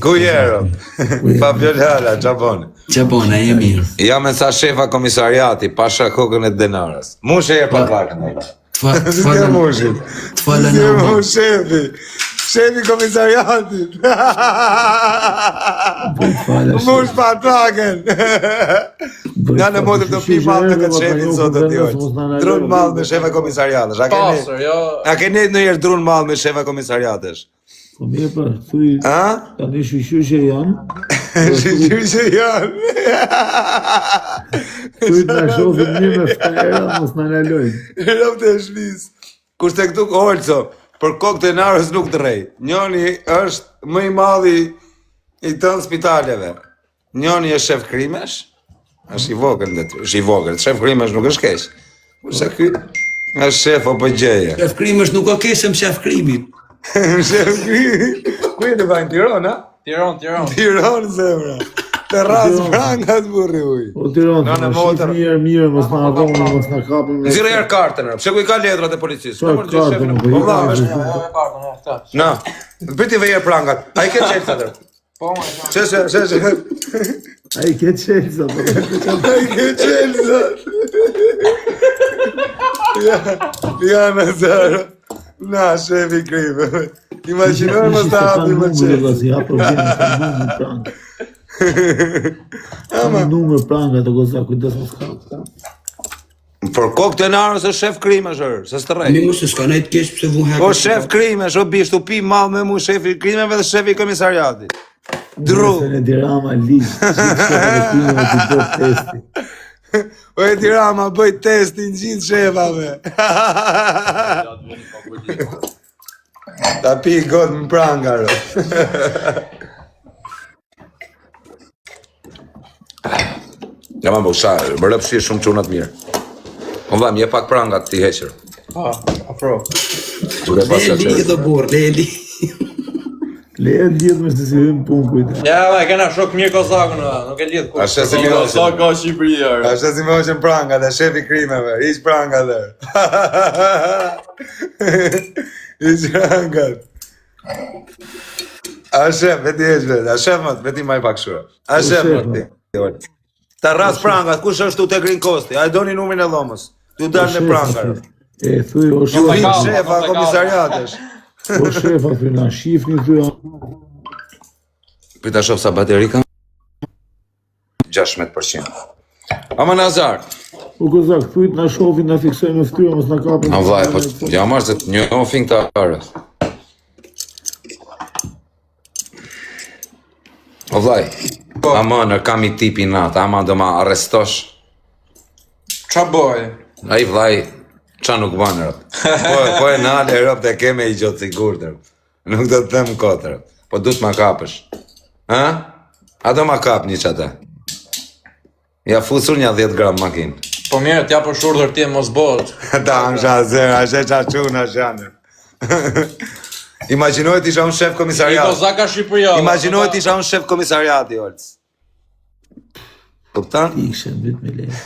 Ku jero? Fabio Lala, Gjabone. Gjabone, e mirë. Jam me sa shefa komisariati, pasha kokën e denarës. Mushe e pa vakën. S'ke mushit. S'ke mush shefi. Shefi komisariatit. Mush pa vakën. Nga në modër të pi malë në këtë shefin sot të tjojtë. Drun malë me shefa komisariatës. A keni në jërë drun malë me shefa komisariatës? Po mirë pa, thuj, tani shqyqyqe janë. Shqyqyqe janë. Thuj të në shofin një me ftera, mos në lojnë. Rëmë të shlis. Kushte këtu Olco, për kokë të narës nuk të rej. Njoni është më i madhi i tënë spitaleve. Njoni është shef krimesh, është i vogël dhe të, është i vogël. Shef krimesh nuk është kesh. Kurse ky është shef o pëgjeje. Shef krimesh nuk o keshëm shef krimin. Shef krimin. Ku e të bajnë Tiron, ha? Tiron, zemra. Të rasë prangat burri uj. O Tiron, të në shifë mirë, mos në arronë, mos në kapim. Zire jarë kartën, pse ku i ka letrat e policisë? Qa kartën, po i ka. Na, bëti vejer prangat. A i ke qelë të tërë? Që. A i ke qelë të Ja, në zërë. Na, shefi krime. Imaginojë më të hapi më qelë. Ja, problemi, ka numër pranga. Ka numër pranga të goza, kujdes më s'ka. Për kokë të narës është shef krime, shërë, se së të rej. Mi mu se s'ka nejtë kesh pëse vu hekë. O shef krime, o bishtu pi malë me mu shefi krimeve dhe shefi komisariati. Dru. Se në dirama ligjë, O e Tirama, bëj testin gjithë shefave. Ta pi gotë më prangaro. Jama bëgësha, bërë pëshi shumë qunat mirë. Unë vaj, mje pak prangat ti heqër. Afro. Leli dhe borë, leli. Leje lidhë me shtë si hëmë punë kujtë. Ja, vaj, kena shok mirë Kozakun, nuk e lidhë ku. Ashtë si Mihoqen. Kozak ka Shqipëria. Ashtë si Mihoqen prangat, e shefi krimeve, ish prangat dhe. Ish prangat. A shef, veti eq vetë, a shef më, veti maj pak shura. A shef më ti. Ta ras prangat, kush është tu të Green Costi, a e doni numrin e dhomës. Tu dalë në prangar. E, thuj, o Ju vim shefa komisariatesh. O shefa, thuj, na shifni, thuj, Pita shof sa bateri ka? 16%. Ama Nazar. O Kozak, thuj, na shofin, na fiksojnë në ftyra, mos na kapin. A vaj, po jam marrë se një ofin të arës. O vaj, ama në kam i tipi natë, ama do ma arrestosh. Qa boj? A i vlaj, qa nuk banë rëpë. Po e nalë e rëpë të keme i gjotë sigur të rëpë. Nuk do të them kotë rëpë. Po du të ma kapësh. Ha? A do ma kap një qëta? Ja fusur një 10 gram makinë. Po mirë, t'ja për shurdër ti mos botë. Ta më shazër, ashe qa quna shanër. Imaginojë t'isha unë shef I komisariat. Kozaka Shqipëria. Imaginojë t'isha unë shef komisariati, Olc. Kuptan? Ikshën, vit me leje.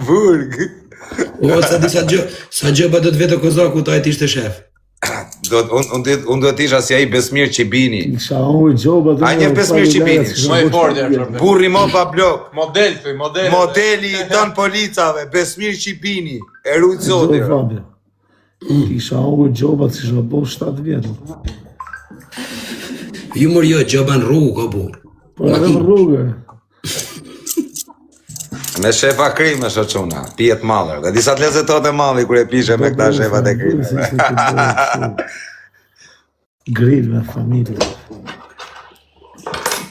Burg. O, sa di sa gjëba do të vetë o Kozaku, ta e t'ishte shef. Unë do t'isha si a i Besmir Qibini. Isha unë gjoba të... A një Besmir Qibini. Më i fordja. Burri mo pa blok. Model, thuj, model. Modeli i ton policave, Besmir Qibini. E rujtë zotir. Isha unë gjoba të isha bo 7 vjetë. Ju mërë jo, gjëba në rrugë, o burë. Po edhe në rrugë. Me shefa krime shë quna, pijet malër. Dhe disa të lezetot e mali kër e pishe me këta shefat e krime. Grill me familje.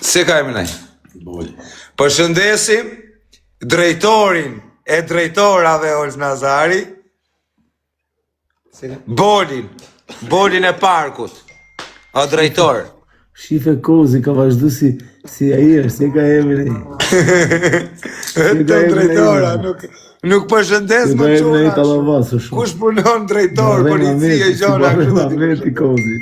Si ka e minaj? Përshëndesim drejtorin e drejtorave Olc Nazari, Bolin e parkut, o drejtor. Shife Kozi ka vazhdu si ajer, si ka emri. Të drejtora, nuk përshëndes më quna. Kush punon drejtor, policie, gjona, kështu të Mehmeti Kozi.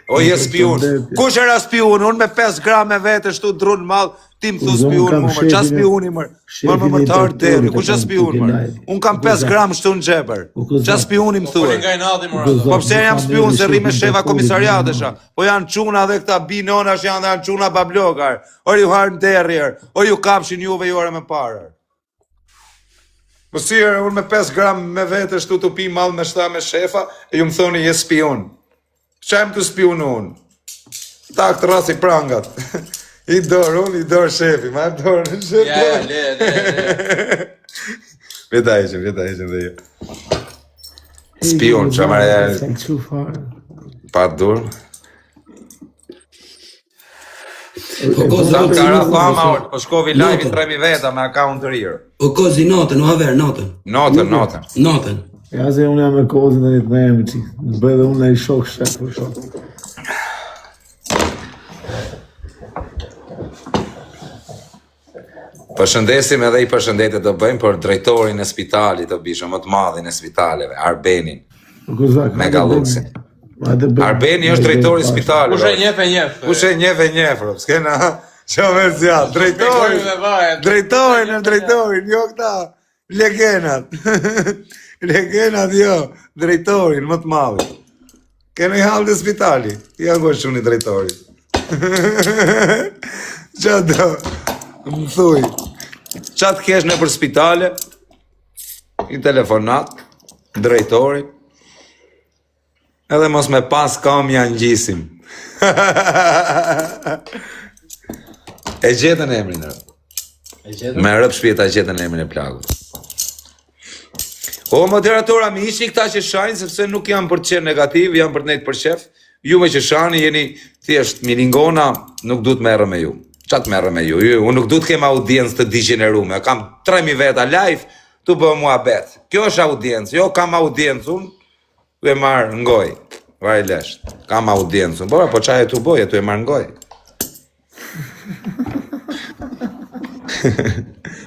O je spiun. Kush era spiun? Unë me 5 gram me vete shtu drun madh, ti më thu spiun më. Qa spiuni mër? Më mërtar deri, kush e spiun mër? Unë kam 5 gram shtu në xheper. Qa spiuni më thuaj? Nga i nati më rrëdo. Po pse jam spiun se rri me shefa komisariatesha? Po janë çuna dhe këta binonash janë dhe janë çuna bablokar. O ju harën derrier, o ju kapshin juve ju ore me parë. Po si unë me 5 gram me vete shtu të pi mall me shta me shefa, e ju më thoni je spion. Qa jem të spion unë? Tak të rasi prangat. I dorë unë, i dorë shefi, ma e dorë në shefi. Ja, le. Veta ishe dhe ju. Spion, qa marrë e... Pa dur. Sa kara fama, po shkovi live i 3.000 veta me account të rirë. O kozi notën, o haver, notën. Notën. Ja se unë jam me kozin dhe të nejemi që. Në bëjë dhe unë e i shok shef për shok. Përshëndesim edhe i përshëndetet të bëjmë për drejtorin e spitalit të bishëm, më të madhin e spitaleve, Arbenin. Mega Luxin. Arbeni është drejtori i spitalit. Kush e njeh e njeh. Kush e njeh, s'kena ço verzja, drejtorin, jo këta, legenat. Legenat jo, drejtorin më të madh. Kena i hall të spitali, ja goshuni drejtori. Qa do, më thuj, qa të kesh në për spitale, i telefonat, drejtori, edhe mos me pas kam janë gjisim. E gjetën emrin e. Me rëp shpjeta gjetën emrin e plagut. O, moderatora, mi ishi këta që shajnë, sepse nuk janë për të qenë negativ, janë për të nejtë për shef. Ju me që shani, jeni thjesht milingona, nuk du të merë me ju. Qa të merë me ju? Unë nuk du të kem audiencë të degenerume. Kam 3.000 veta live, tu bëhe mua bet. Kjo është audiencë, jo kam audiencë, unë tu e marë ngoj, vaj lesht, kam audiencën, po qaj e tu boje, tu e marë ngoj.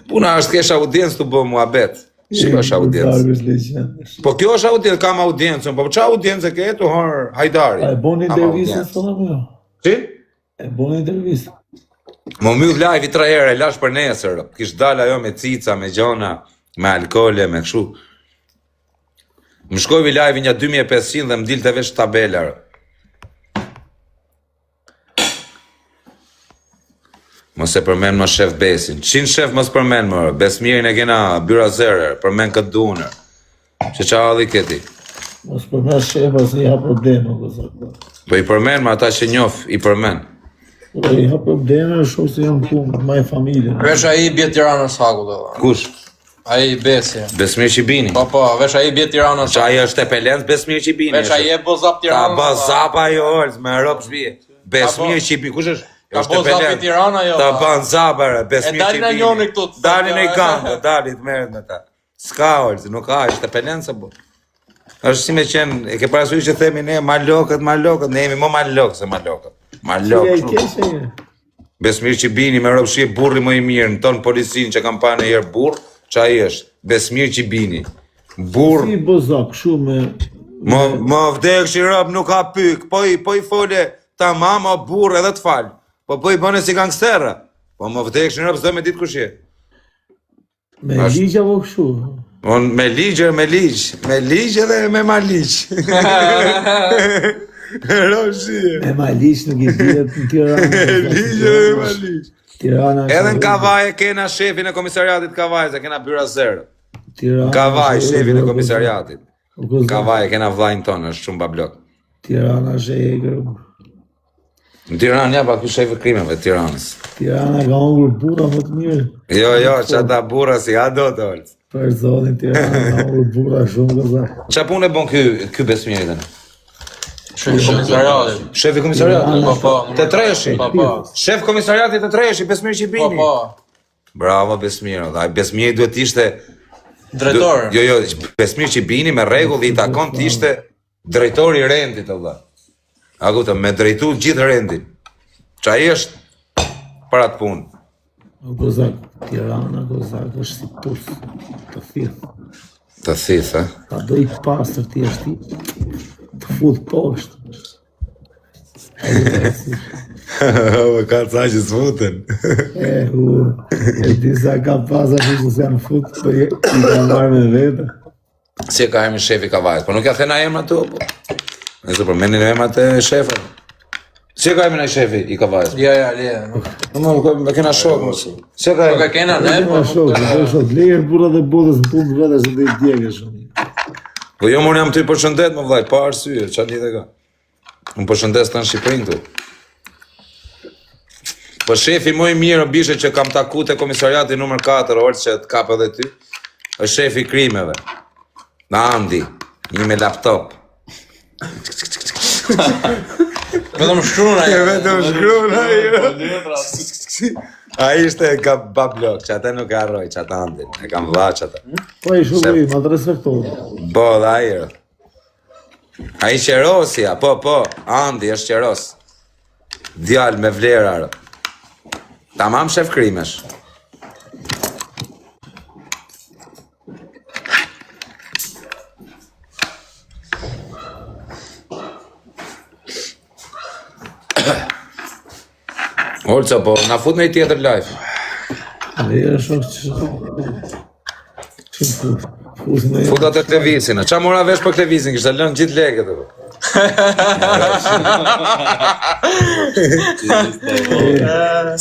Puna është kesh audiencë tu bëhe mua bet, shiko është audiencë. Po kjo është audiencë, kam audiencën, po qa audiencë ke tu hërë hajdari. A e boni intervjisën së në më? Si? E boni intervjisën? Më myth live i 3 herë, e lash për nesër, kish dal ajo me cica, me gjona, me alkole, me këshu. Më shkojvi live një 2500 dhe më dilte veç tabelar. Mos e përmen më shef Besin. 100 shef mos përmen më, Besmirin e kena byra zere, përmen këtë dunër. Që qa adhi këti? Mos përmen shefa se i ha probleme, Po i përmen më ata që njof, i përmen. Po i ha probleme, shumë se jam punë, maj familje. Vesh ai bje Tiranës faku dhe. Kush? Ai Besi. Besmir Qibini. Po, vesh ai bje Tiranës. Qa ai është e pelenc Besmir Qibini. Vesh ai e bozap Tiranës. Ta bozap ajo është, me rëp shbije. Besmir Qibini, kush është? Ka bozap i Tirana jo. Ta ban zabare, Besmir Qibini. E dalin e njoni këtu. Dalin e i gangë, dalit meret me ta. Ska orë, nuk ka, është e pelenca bo. është si me qenë, e ke parasysh që themi ne malokët, ne jemi më malokë se malokët. Malokë. Besmir Qibini me ropshi burri më i mirë, në tonë policinë që kam pa në herë burr, që ai është, Besmir Qibini. Burr. Si bozak, shumë Më vdek që i rob nuk ka pyk, po i fole ta mama burr edhe të fal. Po i bëne si gangsterë. Po më vdek që i rob s'do me ditë kush je. Me ligj apo kështu? Me ligj edhe me maligj. Me maligj nuk i dihet në Tiranë. Me ligj edhe me maligj. Tirana. Edhe në Kavaj kena shefin e komisariatit Kavaj, se kena byra zero. Tirana. Kavaj, shefin e komisariatit. Kavaj, kena vllajnë tonë, është shumë bablok. Tirana është e egër. Në Tiranë, ja, pa ku shefë krimeve Tiranës. Tirana ka hungur burra më të mirë. Jo, që ata burra si a do të olë. Për zotin Tirana ka hungur burra shumë gëza. Qa punë e bon ky Besmirit e në? Shefi komisariatit. Shefi komisariatit? Po. Të treshi? Po. Shef komisariatit të treshi, Besmir Qibini? Po. Bravo, Besmir. Besmiri duhet ishte... Drejtor. Jo, Besmir Qibini me rregull i takon të ishte drejtori i rendit, Allah. A kupton, me drejtu gjithë rendin. Qa i është para të punë. Gozak, Tirana, Gozak është si pus, të thithë. Të thithë, Pa do i pasër ti është ti, të fudh poshtë. O, ka ca që s'futen. E disa ka pasa që se janë fut, po i ka marrë me vete. Si e ka emrin shefi Kavajës, po nuk ja thena emra tu, po. Nëse përmenin emrat e shefët. Si e ka emrin ai shefi i Kavajës? Ja, le. Me kena shok, mos. Si e ka Nuk e emrin? kena ne, Po shok, lejer burra dhe botës në punë vetë se do i djegë shumë. Po jo, unë jam ty përshëndet, më vllai, pa arsye, çfarë lidhje ka? Unë përshëndes të në Shqipërinë këtu. Po shefi më i mirë bishe që kam taku te komisariati numër 4, orë që të kap edhe ty, është shefi i krimeve. Andi, një me laptop. Vetëm shkruan ai. Vetëm shkruan ai. Ai ishte ka bablok, që ata nuk e harroj, që ata Andin, e kam vlla që ata. Po i shumë i, ma të respektohet. Po, dhe ai. Ai qerosja, po, Andi është qeros. Djalë me vlera. Tamam shef krimesh. Olca, po, na fut në i tjetër live. Lejer shok që fut. Futa të Klevizin, qa mora vesh për Klevizin, kishtë lënë gjithë legët.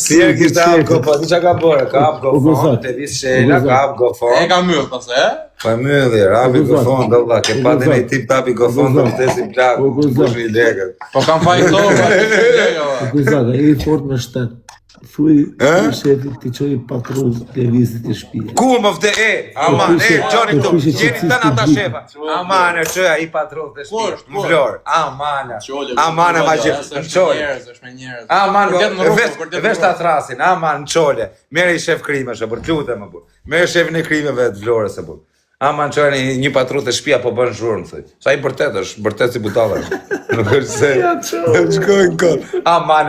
Si e kishtë Abgo, di qa ka bërë, ka Abgo fond, Kleviz Shela, ka Abgo E fond. ka myll pas, e? Po e mylli, rabi go fond, Allah, ke patin e tip tapi go fond, do vdesin plak, kush i legët. Po kam fajtova. Kuzaka, e i fort me shtet. Thuj, shefi ti qoj patrull të vizit e shpije. Ku më vde, aman, Gjoni këtu, gjeni tënë ata shefa. Aman, e qëja i patrull të shpije, më vlorë, aman, ma gjithë, në qole. Është me njerëz. Aman, Vërtet vesh të atrasin, aman, në qole. Mere i shef krimesh, për plute më bur. Mere shefin e krimeve të vlorës e bur. Aman, qëja një patrull të shpija po bën zhurmë, thëj. Sa i bërtet është, bërtet si butallë. Nuk është se, në shkojnë këtë. Aman,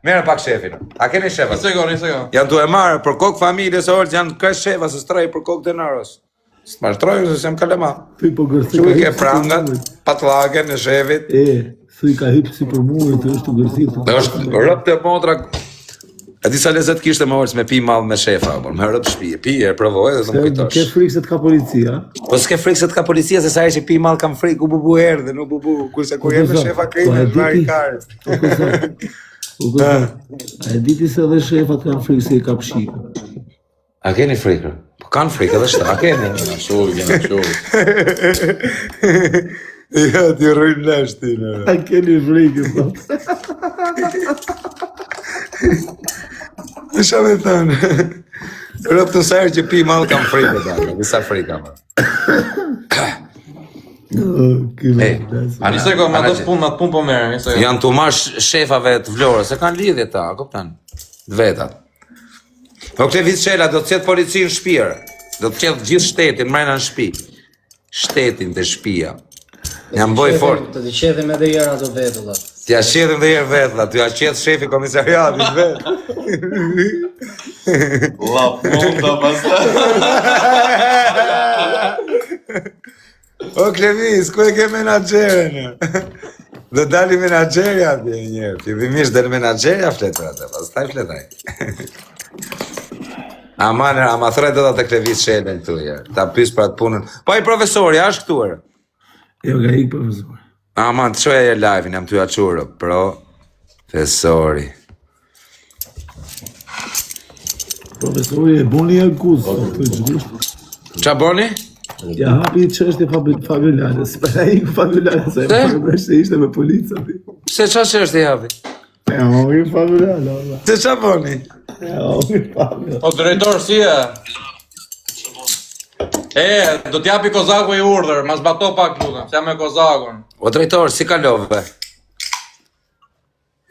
mere pak shefin. A keni shefa? Sekon. Janë tu e marë, për kokë familjes orë, janë kërë shefa, se stroj për kokë denarës. Së të marë se sem kalema. Thuj po gërthi Që i ke prangat, patlake në shefit. Thuj ka hypë si për muaj të është të gërthit. është rëp të motra. E disa lezet kishte më orës me pi malë me shefa, me rëp shpije. Pije, provoj dhe të më Ke kujtosh. frikë se të ka policia. Po s'ke frikë se të ka policia, se sa e që pi malë kam frikë, u bubu erdhe, nuk bubu. Kurse kur jem me shefa krime, marri karës. A e diti se dhe shefat kanë frikë se i ka pshikë. A keni frikë? Po kanë frikë edhe shta, a keni? Ja, ti rrujnë lesh ti në. A keni frikë, po. Isha me thënë. Rëp të sajrë që pi malë kam frikë, da, disa frikë ama. Një sekon, me atë punë po merë, një sekon. Janë të marrë shefave të vlorës, se kanë lidhje ta, kuptan, të vetat. Po Kleviz Shela do të qetë policinë në shpirë, do të qetë gjithë shtetin, mrejna në shpi. Shtetin të shpia. Jam boj fort. Të të qedhim edhe jera ato vetullat. T'ja qedhim dhe jerë vetëlla, t'ja qedh shefi komisariatit vetë. La punta pastaj. O Kleviz, ku e ke menagjerën? Do dali menagjerja atje njërë, fillimisht del menagjerja fletër atë, pastaj fletaj. Ama threj do da të Kleviz Shelen këtu jerë, ta pys për atë punën. Po i profesori, a është këtuarë? Jo, ka ikë profesor. Aman, të shoja e live-in, jam të jaqurë, profesori. Profesori e boni e akuzë, të gjithë. Qa boni? Ja hapi që është e familjarës, s'pera ikë familjarës, e përme se ishte me policë. Se qa që është i hapi? E ongi familjarë, Allah. Se qa boni? E ongi familjarë. O drejtor, si e? Do t'japi Kozaku i urdhër, mas bato pak lutem, se jam me Kozakun. O drejtor, si kalove?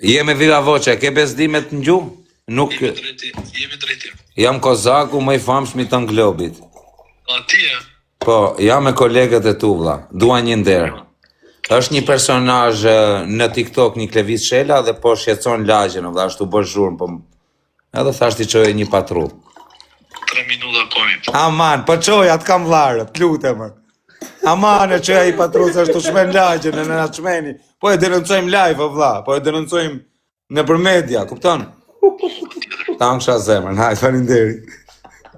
Je me viva voce, ke bezdimet në gjuhë? Nuk... Jemi drejtim. Jam Kozaku më i famshmi të Globit. A ti e? Po, jam me kolegët e tu vlla, dua një nder. Është një personazh në TikTok, një Kleviz Shela, dhe po shqetëson lagjen, vlla, ashtu bë zhurmë, po... Edhe thash ti çoje një patrull. 3 minuta komi. Aman, po çoja të kam vlarë, lutem. Amane që ai patrullës është të shmen lagjen e në na shmeni. Po e denoncojmë live, o vlla, po e denoncojmë në për media, kupton? Ta në kësha zemrën, hajtë falinderit.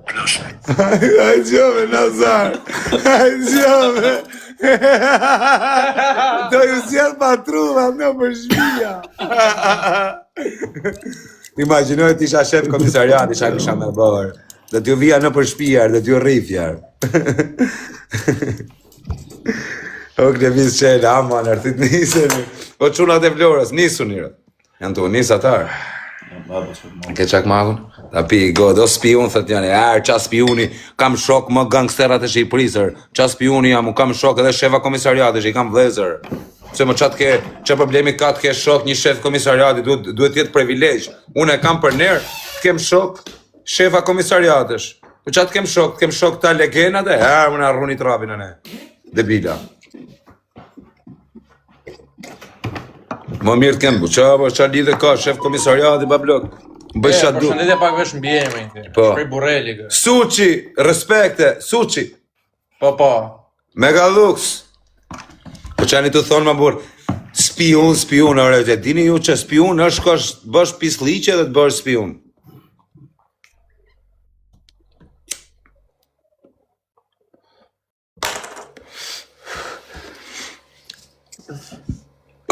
Hajtë gjove, Nazar, hajtë gjove. Do ju sjell patrulla në për shpia. Imagjinoj të isha shef komisariat, isha kisha me bërë. Dhe t'ju vija në për shpijar, dhe t'ju rrifjar. O Klevis qele, aman, artit niseni. O qunat e Vlorës, nisu njërë. Janë tu, nis atar. Ke qak makun? Ta pi, god, o spion, thët janë, qa spioni, kam shok më gangsterat e Shqipërisër, qa spioni jam, kam shok edhe shefa komisariatës, i kam vlezër. Se më qatë ke, që problemi ka të ke shok një shef komisariati, duhet jetë privilegj. Unë e kam për nerë, kem shok shefa komisariatës. Po qatë kem shok ta legenat e, unë arruni trapin e ne. Debila. Më mirë kem, qa lidhe ka, shef komisariati, bablok. Bëj shatë du. Përshëndetje pak vesh mbjemi, Po. shprej bureli, kë. Suçi, respekte, Suçi. Po. Megalux. Po qani të thonë më burë, spion, ore, e dini ju që spion është kosh bësh pisliqe dhe të bësh spion.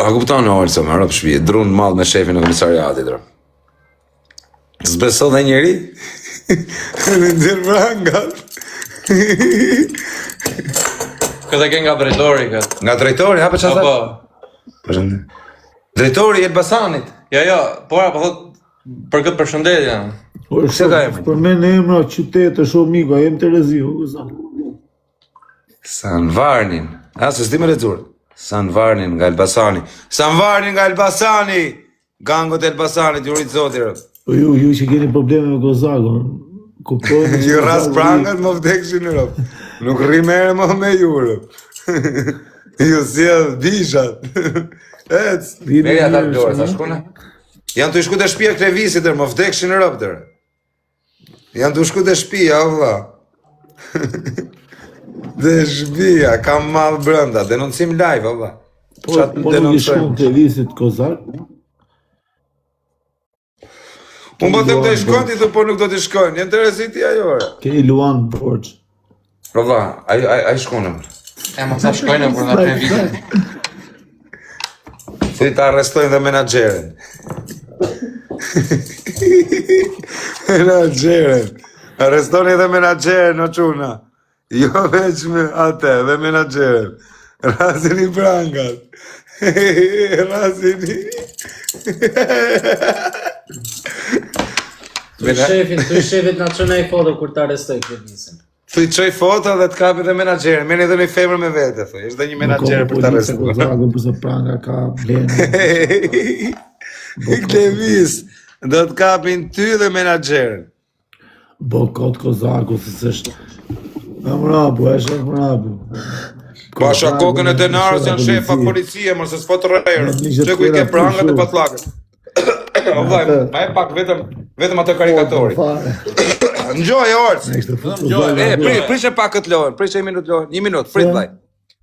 A kupton në orë, më rëpë shpije, drunë malë me shefin e komisariatit, drë. Zbeso dhe njeri? Në ndërë vrangat. Këtë e ke nga drejtori, këtë. Nga drejtori, ha për që Po. Drejtori Elbasanit. Jo, po thot për këtë përshëndetje. Por Se ka emrin? për me në emra qytetë shumë miko, jem Tereziu, kësa. Sanvarnin. Se s'di me lexuar. Sanvarnin nga Elbasani. Sanvarnin nga Elbasani! Gangot Elbasanit, jurit zotirë. Po ju që keni probleme me Kozakun, kuptojnë... Ju ras prangat më vdekshin në ropë. Nuk rrimere më me jurë. Ju sjell bishat. Ec. Merja ta Vlorë, sa shkune? Janë të shku të shpia Klevisit, më vdekshin në ropë tërë. Janë të shku të shpia, o vla. Dhe shpia, kam malë brënda, denoncim live, o vla. Po nuk i shkon Klevisit Kozak? Unë më të të shkojnë, ti thë po nuk do t'i shkojnë, jenë të reziti ajore. Keni Luan Borç. Pro vla, a i shkone më. E më sa shkojnë për nga 3 vite. Thuj të arrestojnë dhe menaxherin. Menaxherin. Arrestoni dhe menaxherin, o quna. Jo veç me atë, dhe menaxherin. Rasin i prangat. Rasin i... Të shefit na çon ai foto kur ta arrestoi Klevisin. Thuj qoj foto dhe t'kapi dhe menaxherin. Meni dhe një femër me vete, thuj. Ishtë dhe një menaxher për t'arrestuar. Kozakun përse pranga ka blenë. I Klevis, do t'kapin ty dhe menaxherin. Bo kot Kozaku, se s'është... Mrabu, është mrabu. Pasha kokën e denarës janë shefa policie, mërë se s'fot rrejrë. Që ku i ke prangat e patlakët. O vaj, ma e pak vetëm atë karikatori. Ngjoj e orës. Prishe pak këtë lojën, prishe një minut lojën. Një minut, frit vaj.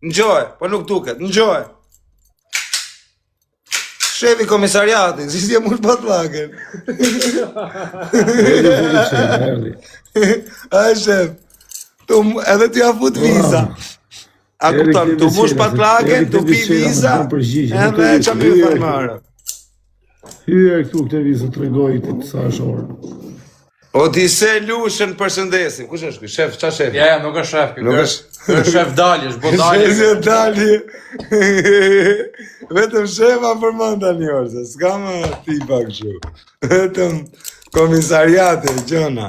Ngjoj, po nuk duket, ngjoj. Shefi komisariati, si s'je mush patlakën. A shef, edhe t'ja fut viza. A kupton, t'u mush patlakën, t'u pi viza, edhe që mi u thajmarë. Hyre këtu këtë vizë të regoj të sa është orë. Odise Lushën përshëndesim. Kush është ky? Shef, qa shef? Ja, nuk është shef, Nuk kjo është- është shef Dali, është bo Dali. Shef Dali. Vetëm shefa përmend tani orë, s'ka më tipa kështu. Vetëm komisariate, gjëna.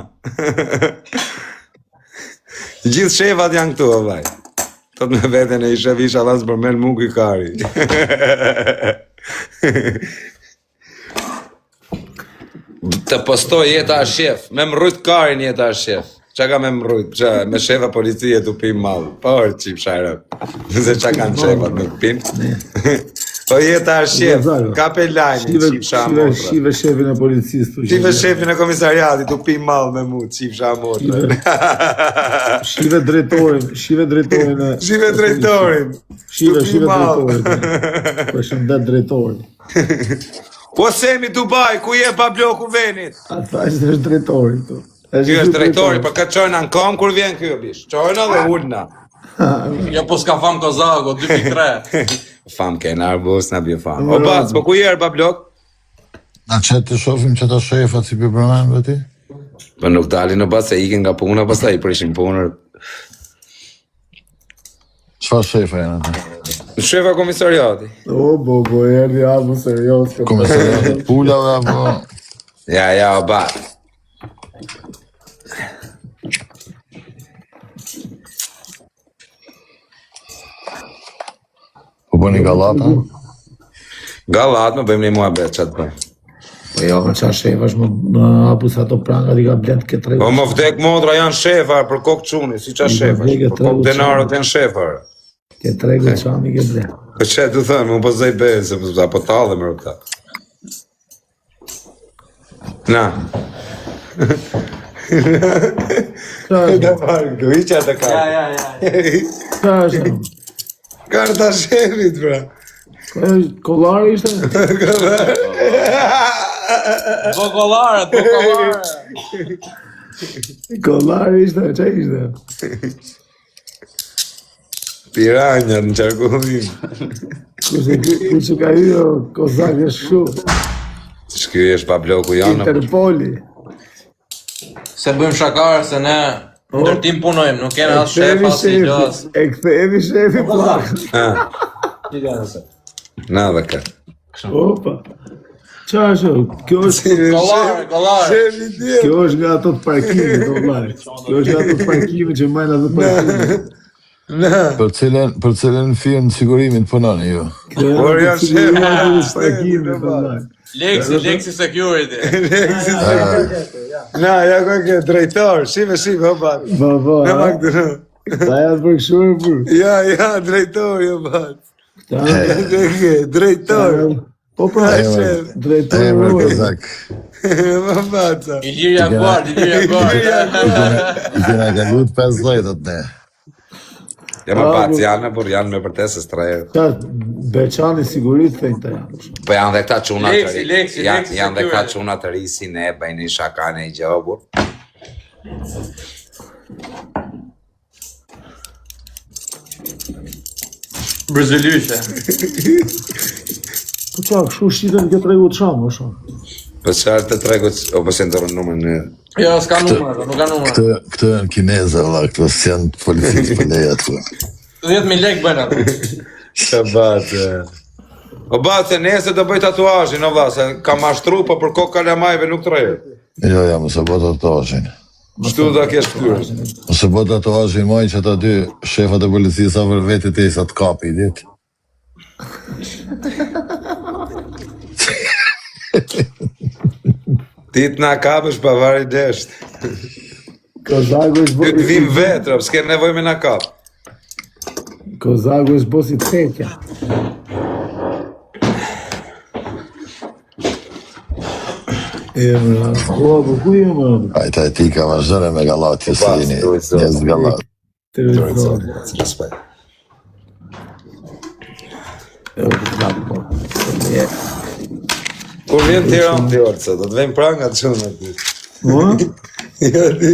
Gjithë shefat janë këtu, o vaj. Thot me veten e i shef isha las përmend Muku i Kari. Të postoj jeta a shef, me mrujt Karin jeta a shef. Qa ka me mrujt, me shefa policie t'u pim malë. Por qip shajrë, nëse qa kanë shefat nuk pim. Po jeta shef, kapelani, qifsha motra. Shive shefin e policisë. Shive shefin e komisariatit, u pi mall me mu, qifsha motra. Shive drejtorin. Shive drejtorin. Shive drejtorin. Po shëndet drejtorin. Po semi Dubai, ku je pa bloku venit? A thash është drejtori këtu. Ky është drejtori, për ka qojna në kom kur vjen ky bish. Qojna dhe ullna. Jo po s'ka fam Kozaku, 2.3. Fam ke në arbus, në bje fam. O bac, po ku je pa blok? Na që të shofim që ta shefat si për përmenve ti? Po nuk dalin në bac, se ikin nga puna, pastaj i prishin punër. Çfarë shefa janë ata? Në shefa komisariati. O, bo, erdi abu serios. Komisariat pulave apo... Ja, o bac. Po bëni gallata? Gallat, më bëjmë një muhabet, që të bëjmë. Po jo, më qa shefash më abu sa to prangat i ka blend këtë tregu. Po më vdek modra janë shefa për kokë quni, si qa shefash, për kokë denarët janë shefar. Këtë tregu qami ke blend. Po që të thënë, më po zëj bejë, se apo talë më rëpta. Na. Da marrë këtu, i që të ka. Ka është? Karta shefit, pra. Kollari ishte? Do kollaret. Kollari ishte, që ishte? Piranja në qarkullim. Ku që ka jo, Kozak e shumë. Shky është pa bloku janë. Interpoli. Se bëjmë shakarë, se ne ndërtim punojmë, nuk kena as shef, as i gjas. E këthejemi shefi plak. Na dhe ka. Opa. Qa është? Kjo është... Kollare. Kjo është nga ato të parkimit, o vlaj. Kjo është nga ato të parkimit që majnë ato të parkimit. Për cilën firmë sigurimit punoni ju? Por janë shef. Parkimit, o vlaj. Lexi Security. Na, ja ku ke drejtor, shive, o bat. Baba, Në makdënë. ta jatë përkëshurë për. Ja, drejtor, o bat. Drejtor. Po pra, shef. drejtori Emër ruaj. Kozak. Më baca. Ilirja Guard. I kena kalut 50 atë ne. Ja më baca, janë me përtesës 3 herë. Ta, Beçani sigurit thejnë të janë. Po janë dhe këta quna të ri. Lexi, Janë dhe këta security. quna të ri si ne, bëjnë i shakane i gjobur. Brazilyshe. Po qa, këshu shqitën këtë regu të shamë, o shumë. Po qarë të tregut, o po se ndorën numër në... Jo, s'ka numër, nuk ka numër. Këtë janë kineze, valla, këto s'janë policisë për leja të fërë. 10.000 lek bëjnë atë. Që batë... O batë, nese do bëj tatuazhin, o vla, se ka mashtru, po për kokë kalamajve nuk të rejë. Jo, mëse bo tatuazhin. Shtu da kesh kërë. Mëse bo tatuazhin moj që ata dy shefat e policisë a për vetit e i sa të kapi, dit. Ti të na kapësh pa vari desht. Kozagu është Ty të vim vetra, s'ke nevoj me na kapë. Kozagu është bosi të tekja. Emra, po ku je më? Ajta e ti ka vazhdojnë me galatje si jeni njës galat. Televizor. Respekt. Kur vjen Tiranë të orëca, do të vejmë prangat qënë aty. Ja ti...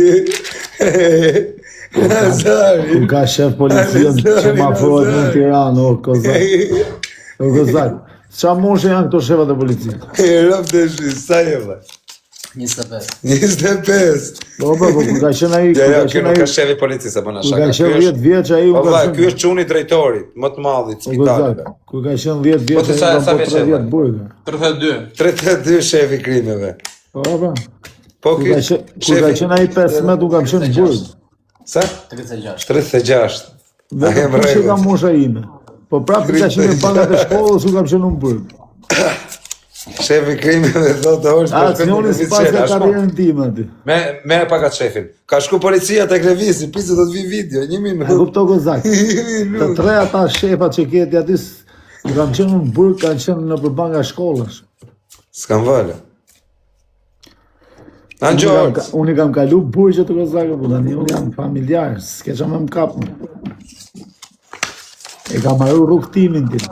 Nazari. Kur ka shef policion që ma afrohet në Tiranë, o Kozak. O Kozak. Qa moshe janë këto shefat e policisë? Rëmë të shi, sa je vë? 25. 25. Po, kur ka qenë ai, Ja, kjo nuk ka shefi policisë, apo në kur shaka. ka qenë 10 vjeç ai u Po ka vlla, qenë. ky është çuni drejtorit, më të madhi të O Kozak, spitaleve. kur ka qenë 10 vjeç Po, ai sa u ka vjeç 3 e, vjet burga. 32. 32 shefi krimeve. Po, Po kur ka qenë ai 15 u kam qenë burg. Sa? 36. 36. Vetëm kush e ka mosha ime. Po prapë ka qenë bankat e shkollës u kam qenë në burg. Shefi krimeve thotë është për Aksioni sipas e karrierën time aty. Me pakat shefin. Ka shku policia tek Levisi, pizë do të vi video, 1 E minutë. kupto Kozak. Të tre ata shefat që keti aty Kam qenë në burg, kanë qenë në përbanga shkollës. S'kam vëllë. Në Gjorë. Unë i kam kalu burgje të kozakë, po tani unë jam familjar, s'ke që me më kapë. E kam marru rrugtimin ti.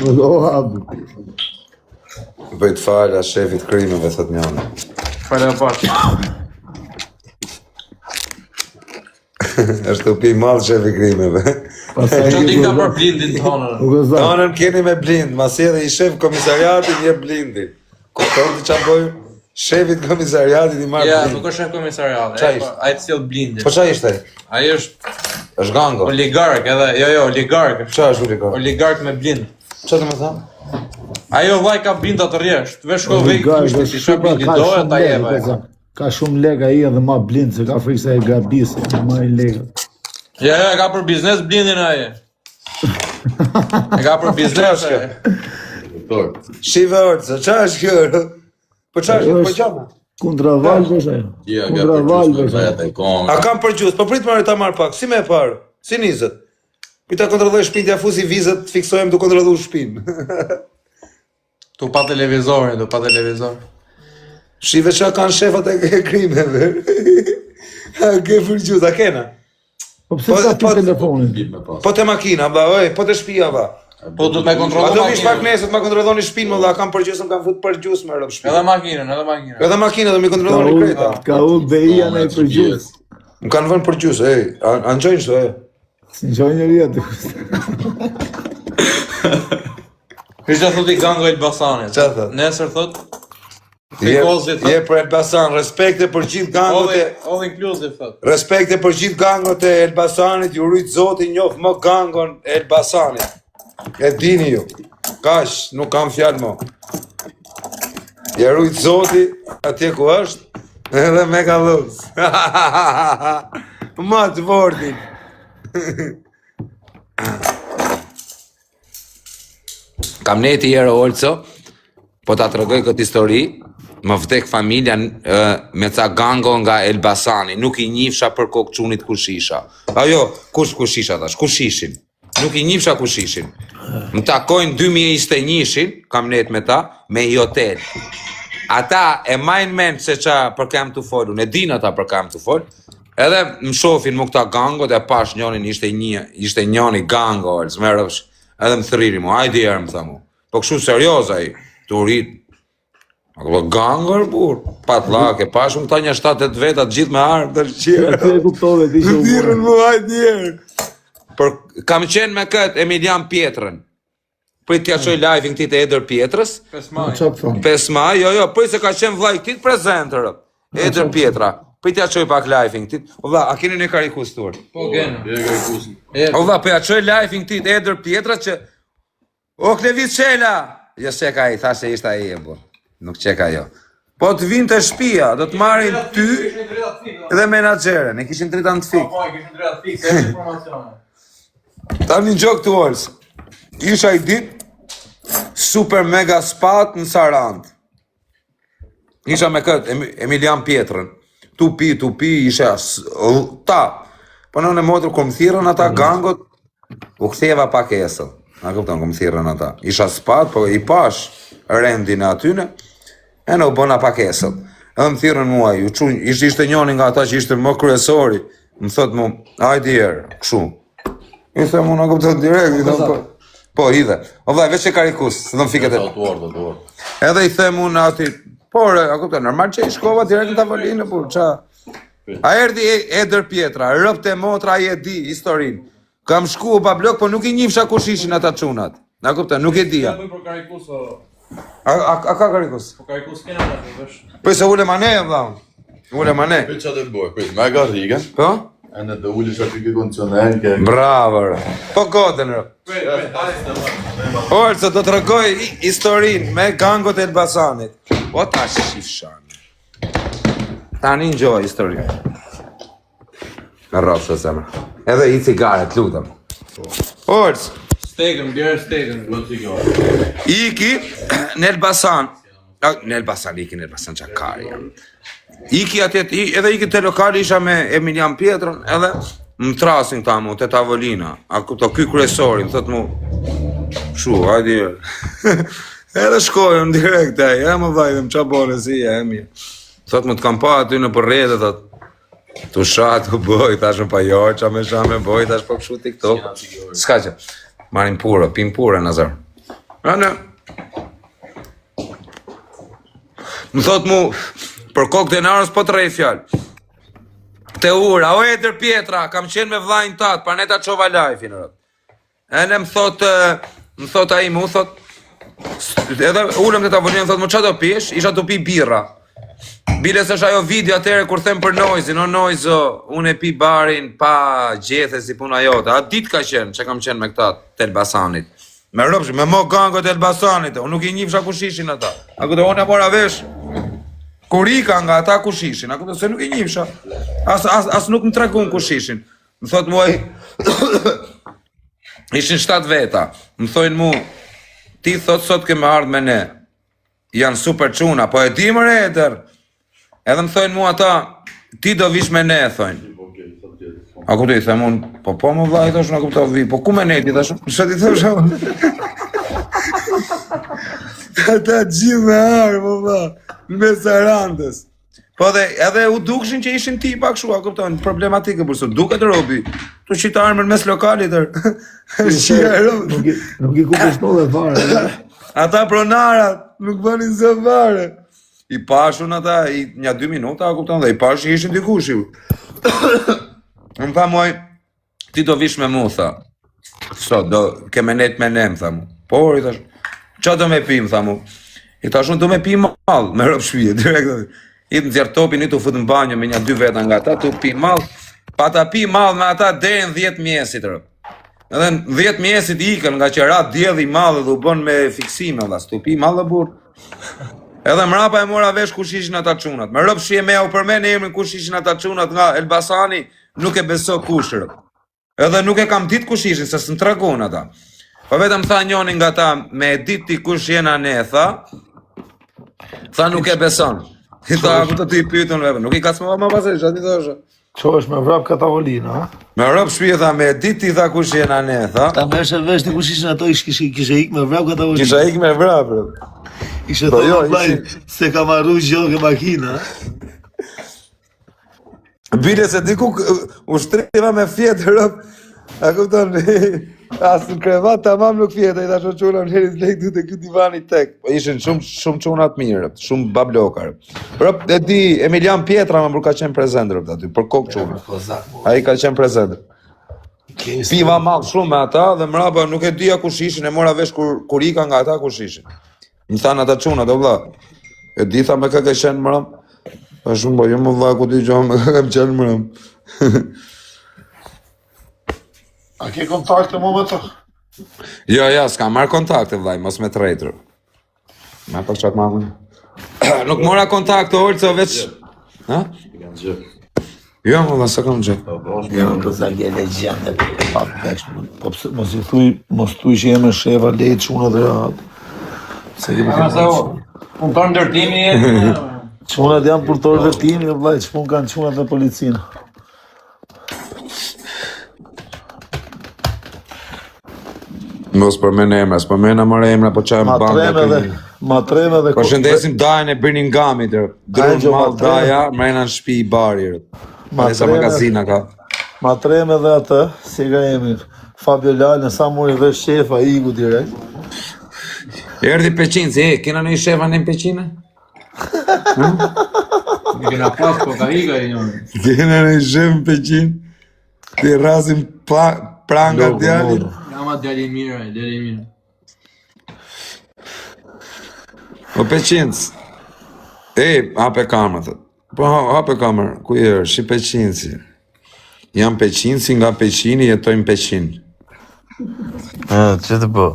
O, habu. Bëjt falja shefit krimeve, thot njënë. Falë e parë. është u pi malë shefi krimeve. Që ti ka për blindin të honër. O kozak, Tonën keni me blind, mas edhe i shef komisariatin je blindin. Kupton ti çfarë bëj? Shefit komisariatit i marr Ja, blind. nuk është shef komisariat. Qa ishte? Ai të sjell blindin. Po çfarë ishte? Ai është Është gango. oligark edhe, jo, oligark. Çfarë është ulikor? Oligark me blind. Çfarë do të thon? Ajo vllai ka blinda të rresht. Vesh shko vej oligark, kishte si çfarë blindi ka do shumë ta lekë, jeva. kozak. Ka shumë lekë ai edhe ma blind, se ka frikë se e grabisë, e marrin lekët. Ja, ka për biznes blindin ai. E ka për biznes ai. Shive orca, çfarë është kjo? Po çfarë është? Po çfarë? Kundra valve është ajo. Kundra valve është ajo. A kam përgjus, po prit marrë ta marr pak. Si më e parë? Si nizet? Pi ta kontrolloj shtëpinë, ja fusi vizat, fiksojmë të kontrollu shtëpinë. Tu pa televizorin, tu pa televizor. Shive çka kanë shefat e krimeve. A ke përgjus, a kena? Po pse ka pi telefonin? Po te makina, ba, oj, po te shtëpia, ba. Po du të me A kontrollu do vish pak makinën. nesër të ma kontrolloni shtëpinë, më dha, kam përgjusëm, kam fut përgjus me rëp shtëpinë. Edhe makinën, edhe makinën. Edhe makina do mi kontrolloni kreta. Ka u beia në përgjus. Më kanë vënë përgjus, anxojnë shto, Si në gjojnë njëri atë. Kështë thot i gango Elbasanit. Qa thot? Nesër thot, Je për Elbasan, respekte për gjithë gangot e... all inclusive thot. Respekte për gjithë gangot e Elbasanit, ju rujtë zoti njof më gangon e Elbasanit. E dini ju, kash, nuk kam fjalë mo. Ja rujtë zoti, atje ku është, edhe me ka dhus. Ma të vordin. Kam neti jere Olco, po ta tregoj këtë histori, më vdek familja me ca gango nga Elbasani, nuk i njifsha për kokë çunit kush isha. Ajo, kush isha tash, kush ishin? Nuk i njifsha kush ishin. Më takojnë 2021-shin, kam net me ta, me i hotel. Ata e majnë mend se qa për kam të folun, e din ata për kam të fol, edhe më shofin më këta gangot, e pash njonin ishte njoni gango, zmerëvsh, edhe më thëriri mu, hajde herë më tha mu. Po kështu serioz ai, të urit, ako gangër, bur, pat lake, pash më këta një 7-8 veta, gjithë me armë të rëqira. Ti e kuptove, ti që u Dirën mu, hajde herë. Por kam qenë me këtë Emilian Pietrën. Prit t'ja qoj live-in këti të Eder Pietrës. 5 maj. Qa të thonë? 5 maj, jo, prit se ka qenë vlaj këtit prezentër. Eder Pietra. Prit t'ja qoj pak live-in këtit. O vla, a keni një karikus tur? Po gena. O vla, po ja qoj live-in këtit Eder Pietra që... O, Klevis Qela! Jo, qeka i, tha se ishte i e bu. Nuk qeka jo. Po të vinë të shpia, do të marrin ty dhe menaxherën. E kishin drejta në të fik. Po, kishin drejta të fikë, e informacione. Ta një gjok të olës. Isha i dit super mega spat në Sarand. Isha me këtë Emilian Pietrën. Tu pi, isha ta. Po në motër këm thirën ata gangot, u ktheva pak esëll. Na kupton, këm thirën ata. Isha spat, po i pash rendin e atyne, e në u bëna pak esëll. Edhe më thirën mua, ishte njoni nga ata që ishte më kryesori, më thot mu, hajde herë, këshu. I them unë, në kupton direkt, i them po, hidhe. O vllai, veç e karikus, se do më fiket e... Edhe i them unë ati, por, a kupton, normal që i shkova direkt në tavolinë, por, qa... A erdi Eder Pietra, rëpte motra i e di historinë. Kam shku u bablok, po nuk i njifsha kush ishin ata çunat. Na kupton, nuk e dija. Bëjmë për karikus, o... A ka karikus? Po karikus kena në të vesh. Po se ule mane, vllau. Ule mane. Për që të bërë, për me ka rrigën, Po? e në të ullish aty ke kondicioner, ke... Bravo, rë. Po godën, rë. Olco, do të rëgoj historinë me gangot e Elbasanit. O ta shifshan. Tani në gjoj historinë. Në rrëpë shë zemra. Edhe i cigaret, lutëm. Olco, Stegën, bjerë stegën, do të sigurë. iki në Elbasan. Në Elbasan, iki në Elbasan qakari jam. Iki atjet, edhe iki te lokali isha me Emilian Pietrën, edhe më trasin këta mu, te tavolina. A kupto, ky kryesori, më thot mu, shu, hajde. Edhe shkojëm direkt, ja më vajtëm, qa bone si, e mirë. Thot mu të kam pa aty në përrede, thot, tu shat ku boj, tashmë pa jo, qa me shame boj, tash po këshu TikTok. Ska që, marim pura, pim pura, Nazar. Anë, më thot mu, për kokë denarës po të rej fjallë. Te ura, o e tër Pjetra, kam qenë me vlajnë tatë, pa ne ta qova lajfi në rëtë. Ene më thot a i mu, thot, edhe ullëm të tavolinë, thot, më qa do pish, isha do pi birra. Biles është ajo video atere kur them për Noizin, o Noizo, unë e pi barin pa gjethe si puna jote. A dit ka qenë, që kam qenë me këta të Elbasanit. Me rëpshi, me mo gango të Elbasanit, unë nuk i njifsha kush ishin ata. A këtë unë e mora vesh, kur ika nga ata kush ishin, a këtë se nuk i njifsha. As nuk më tregun kush ishin. Më thot muaj, ishin 7 veta. Më thojnë mu, ti thot sot ke me ardhë me ne. Janë super quna, po e di më retër. Edhe më thojnë mu ata, ti do vish me ne, thojnë. A ku ti, them unë, po më vlaj, thosh, në kuptov vi, po ku me ne ti, thosh, shë ti thosh, ata gjithë me arë, po vla, në Besarandës. Po dhe, edhe u dukshin që ishin ti pak shu, a kuptov, problematike, përso, duket robi, tu qitarë në mes lokalit, Nuk i kupës në dhe fare. Ata pronarat, nuk bënin zë fare. I pashun ata, një 2 minuta, a kupton, dhe i pashun ishin dikushi. Më tha muaj, ti do vish me mu, tha. Sot, do keme net me ne, më tha mu. Por, i thash, qa do me pi, më tha mu. I thash, unë do me pi mal, me rëp shpije, direkt. I të nëzjerë topin, i të fut në banjo me një 2 veta nga ta, tu pi mal, pa ta pi mal me ata deri në 10 mjesit, rëp. Edhe në 10 mjesit ikën nga që ratë djedhi malë dhe u bën me fiksime, dhe stupi malë dhe burë. Edhe mrapa e mora vesh kush ishin ata qunat. Me rëpë shie me u përmen e emrin kush ishin ata qunat nga Elbasani, nuk e beso kushërë. Edhe nuk e kam dit kush ishin, se së në tregon ata. Po vetëm tha njoni nga ta, me dit ti kush jena ne, tha nuk e beson. I tha, ku të ti pytën vepë, nuk i ka s'ma ma pasisht, ati thoshe. Qo është me vrap ka tavolina, ha? Me rëpë shpije, tha, me dit ti tha kush jena ne, tha. Ta mërshë vesh të kush ishin ato, kishe ik me vrap ka tavolina. Kisha ik me vrap, rëpë. Ishe të vlaj, se ka marru gjohë ke makina. Bile se diku ushtriva me fjetë rëpë, a kupton, asë në krevat të amam nuk fjetë, i ta shoquna në herit lejtë du të këtë divani tek. Ishin shumë qunat mirë, shumë bablokar. Rëpë, e di, Emilian Pjetra më ka qenë prezent rëpë aty, për kokë qunë. A i ka qenë prezent. Piva malë shumë me ata dhe mrapa nuk e dija kush ishin, e mora vesh kur ika nga ata kush ishin. Më thanë ata quna, do vla, e di tha me ka qenë mërëm, a shumë po, jo më vla ku ti gjohë me ka qenë mërëm. A ke kontakte mu me të? Jo, s'ka marrë kontakte vlaj, mos me trejtër. Me për qatë mamun. Nuk mora kontakte orë, veç... Ha? Jo, më vla, se kam gjë. Jo, kësa gjele gjende, pa pekshme. Po pëse, mos thuj që jeme shefa lejtë quna dhe ratë. Se ke përkëmë. Unë për ndërtimi e... Qunat janë përtorë dhe timi, vlaj, që pun kanë qunat dhe policinë. Mos përmen emra, s'përmen amore emra, po qajmë banka. Ma treme dhe... Po shëndesim Dajën e Birminghamit, drun mal Daja, mrena në shpi i bari. Sa magazina ka. Ma treme dhe atë, si ka jemi, Fabio Lallë, sa mori dhe shefa, igu direkt. Erdi Peqinci, kena në i shefa në Peqina? Në kena pas, po ka iga i njërë. Kena në i shef në Peqin, ti rasim pranga djallit. Jama djali mira, djali mira. O Peqinc, hape kamer, thët. Po hape kamer, ku i është, shi Peqinci. Jam Peqinci nga Peqini, jetojmë Peqin. Që të po?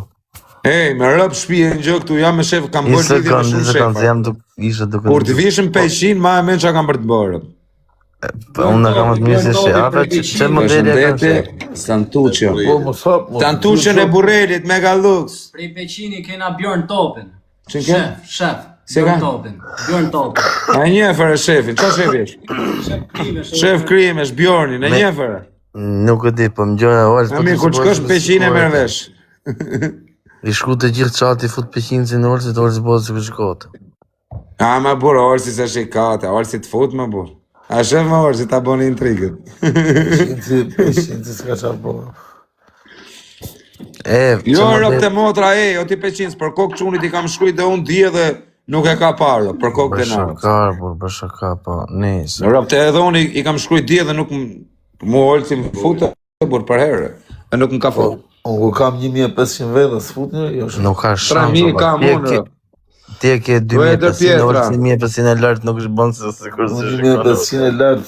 Me rëpë shpije në gjë këtu, jam me shef, kam bërë lidhje me shumë shefa. Jam ishe duke... Kur të vishëm Peqin, ma e men që kam për të bërë. Unë në kam të mirë si shefa, që modelja kanë shef? Stantuqjo. Stantuqjo në Burrelit, Mega Lux. Prej Peqini kena Bjorn Topin. Që ke? Shef. Se ka? Bjorn Topin. A njefër e shefin, qa shefi është? Shef Krimesh, Bjornin, e njefër. Nuk e di, po më gjoja Olës. A mirë, kur çkosh peqin e merr vesh. I shku të gjithë qati, fut peqin si në Olësit, Olësi bëhet si këshkot. A ma bur, Olsi se shikate, Olsi të fut më bur. A shef më Olsi ta boni intrigët. Shqinci s'ka qarë po. Jo, rëp të motra o ti peqinës, për kokë qunit i kam shkruj dhe unë dje dhe nuk e ka parë, për kokë të narët. Për shaka, po, nisë. Rëp të edhe unë i kam shkruj dje dhe nuk mu Olsi më futë, bur për herë, e nuk më ka futë. Unë ku kam 1500 vedhe, s'fut një, jo shumë. Nuk ka shumë. 3000 kam unë. Ti e ke 2500, Olsi 1500 e lartë nuk është bënë se kur se shikon. 1500 e lartë.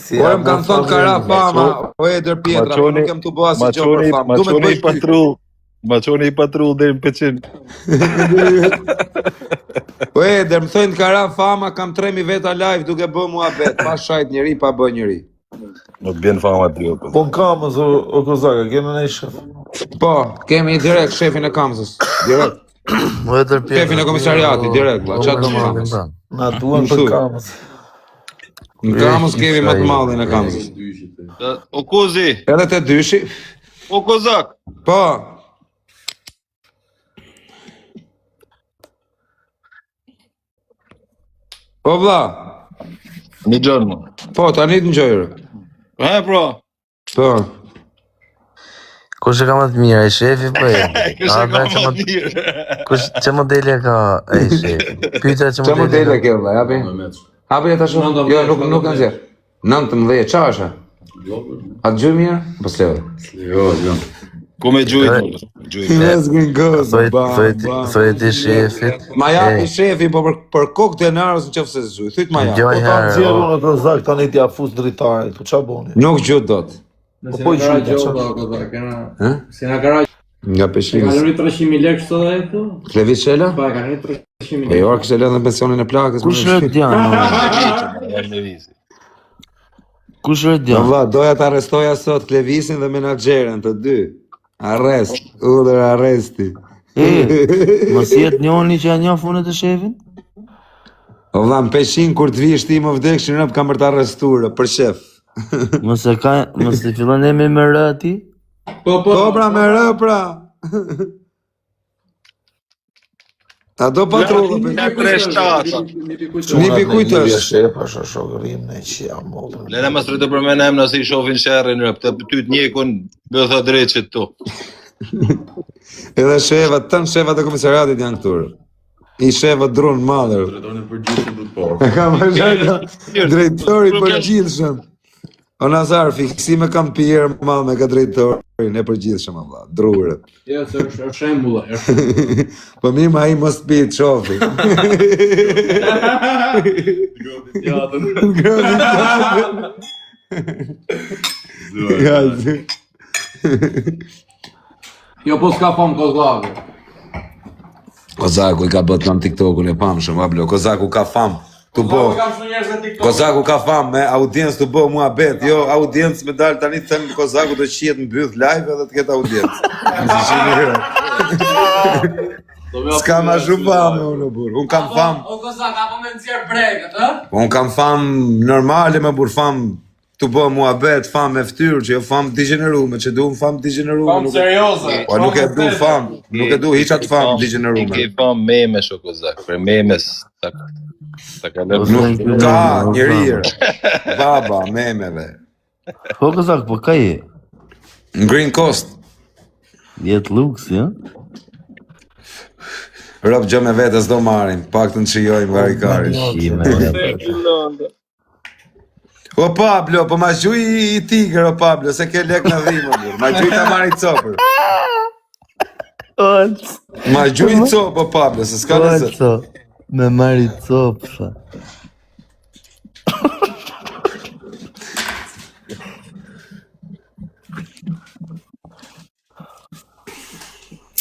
O e më kanë thonë kara fama, o e dër pjetra, po nuk jem të bëha si gjo për famë. Du me të bëjsh patrull. Ma qoni i patrull dhe në peqin. O e dër më thëjnë kara fama, kam 3000 veta live duke bë mua bet, pa shajt njëri, pa bë njëri. Më të bjen fama të jo. Po në kamës, o Kozaka, kene në i shef? Po, kemi direkt shefin e kamësës, direkt. Shefin e komisariati, direkt, qa të më kamës. Na duan për kamës. Në kamës kemi më të madhin e kamësës. O Kozi, Edhe të dyshi. o Kozak. Po. Po vla. Një gjërë më. Po, tani të njojrë. Pro. Po. Kush e ka më të mirë, e shefi po e? Kush e ka më të mirë? Që modele ka e shefi? Pyta që Qa modele ke vla, japi? Hapi e ta shumë? Jo, nuk në zjerë. 19, qa është? A të gjujë mirë? Po s'levë. Jo. Ku me gjujtë? Let's go, Thoj ti shefit. Ma japi shefi, po për kokë të narës në qëfë se zhujë. Thyt ma japi. Po ta në zjeru në Kozak, tani t'ja fus dritarit, po qa boni? Nuk gjut dot. Po i shujtë, qa? Si na garaj. Nga peshinës. Kalori 300.000 lekë sot e këtu? Klevis Shela? Pa, kalori 300.000 E jo, kështë e lënë pensionin e plakës. Kush rët janë? Kush rët janë? Valla, doja të arrestoja sot Klevisin dhe menaxherën të dy. Arrest, udhër arresti. Mos jetë njoni që janë një funet e shefin? Valla, në peshin kur të vish ti më vdekshin rëp kam për të arresturë, për shef. Mos e fillon e me më rë ati? Po pra me rë pra. A do patrullë për Një preshtatë. Një pikujt është. Shefa, shashogërim në që jam modën. Lene më sërë të përmenem nësi i shofin shërën rëp, të ty të njekun bëtha drejt që tu. Edhe shefa, tënë shefa të komisariatit janë këturë. I shefa drunë madhër. E kam vazhajta drejtori përgjithshëm. O Nazar, fiksime kam pjerë madhë me ka drejtorin e përgjithshëm, Allah, drurët. Jo, se është shembulla. Po mirë ma i mos pitë shofi. Jo, po s'ka fam Kozlaku. Kozaku i ka bët në TikTokun e pamë shumë, ablo, Kozaku ka fam. Tu bo, Kozaku ka fam me audiencë tu bo mua bet, jo audiencë me dalë tani të them Kozaku do qijet në byth live edhe të ketë audiencë. S'ka ma shumë fam unë burë, unë kam fam. O Kozak, apo me nëzjerë bregët, e? Unë kam fam normale me burë fam tu bo mua bet, fam me ftyrë që jo fam digenerume, që du fam digenerume. Fam serioze. Po nuk e du fam, nuk e du hiqat fam digenerume. I ke fam meme sho Kozak, për memes ta ka lëpë. Nuk ka njërirë, baba, memeve. Po Kozak, po ka je? Në Green Coast. Jetë luks, ja? Rëp gjë me vetës do marim, pak të në qijojmë varikarin. O Pablo, po ma gjuj i tigër o Pablo, se ke lek në dhimë, ma gjuj ta marri copër. Ma gjuj i copë o Pablo, se s'ka në zëtë. Me marri copë.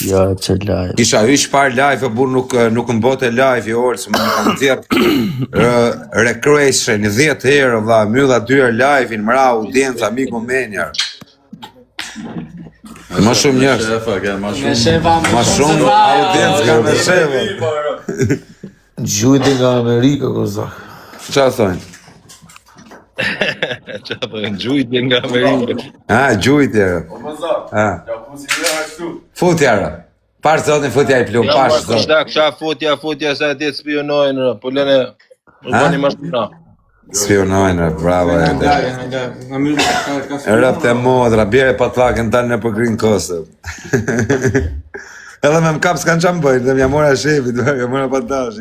Ja, që live. Kisha hysh par live e burë nuk më bote live i orë, se më në tjerë recreation, 10 herë, vla, mylla 2 herë live-in, mëra audiencë, amiku menjar. Ma shumë njërës. Ma shumë audiencë ka me shefa. Gjujti nga Amerika, Kozak. Qa thojnë? Qa po, në gjujtje nga Amerikë. Gjujtje. Ja, fusi një ashtu. Futja. Parë zotin futja i plum, pash zot. Qa futja sa ti të spionojnë, po lene, më bani më shpina. Spionojnë, bravo e dhe. Rëpte modra, bjere patlakën tanë në përgrin Kosov. Edhe me m'kap s'kan qa m'bëjnë, dhe m'ja mora shefit, m'ja mora patash.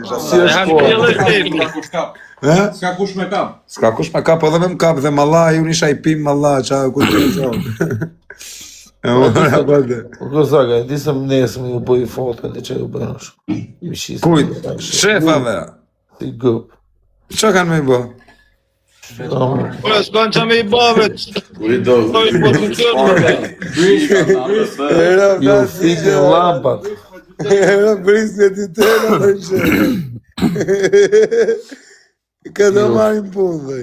S'ka kush me kap. S'ka kush me kap, edhe me m'kap dhe mallah, unë isha i pim mallah, qa kush të qonë. E mora patash. O Kozaka, di se më nesëm ju bëj foto dhe që ju bëjnë është. Kujt? Shefave. Si gup. Qa kanë me i bo? Po, s'kan qa me i bavet. Uri do. Po, i pozicionë. Ju fikën lampat. Era brisë të tëra dhe shefë. Ka do marim punë, dhe.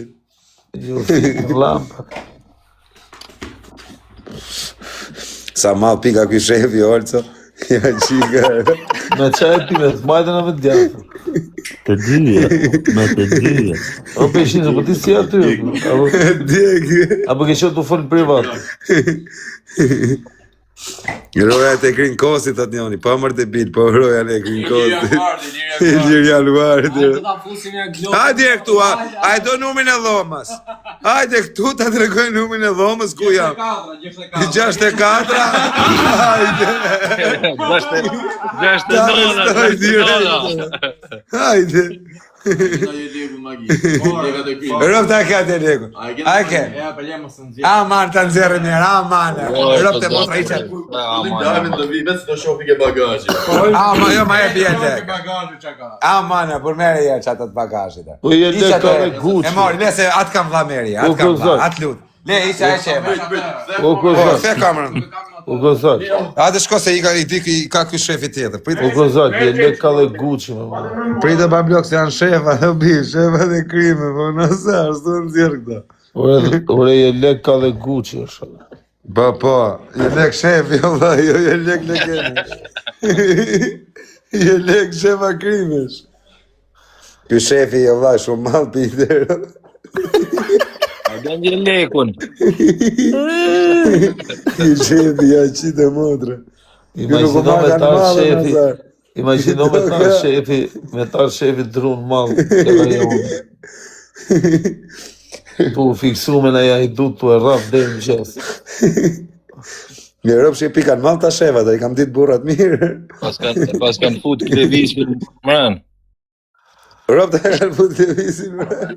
Ju fikën lampat. Sa mal pika kuj shefi, Olco. Ja qika. Me qaj pime, të majtën e me djathë. Të dyja, me të dyja. O peshinë, po ti si aty. Djekë. Apo ke qëtë të folë privat. Roja të ekrin kosit atë njoni, pa mërë të bil, po roja në ekrin kosit. Ilirja Luardi. Hajde e këtu, a e do numin e dhomës. Hajde këtu ta të regoj numin e dhomës, ku jam? 64. Hajde. 69. Hajde. Rëp ta ka të legu. A ke? Aman të nëzirë mirë, aman. Rëp të motra i qëtë. Damin të vi, vetë të shofi ke bagajit. Aman, jo ma e bjete. Aman, për mere je qatë të bagajit. Po je le ka me Gucci. E mori, le se atë kam vla meri, atë kam vla, atë lut. Le, isha e qeme. O Kozak, Se kamerën. o Kozak. Ate shko se i ka ky shefi tjetër. O Kozak, je le ka le Gucci me më. Pritë bablok se janë shefa, dhe bi, shefa dhe krime, po nësar, së të nëzirë këta. Ore, je le ka le Gucci, është. Po, je lek shefi, jo, je lek lekene. Je lek shefa krimesh. Ky shefi, jo, shumë mal piter. A dhe një lekun. Ky shefi, ja qitë motra. Imagino me ta shefi, imagino me ta shefi, drunë malë. Tu fiksu me në ja i du të e rap dhe në gjesë. Një rëpë që i pikan mal të shefa, dhe i kam ditë burrat mirë. Pas kanë fut krevisin mërën. Rëpë të e kanë fut krevisin mërën.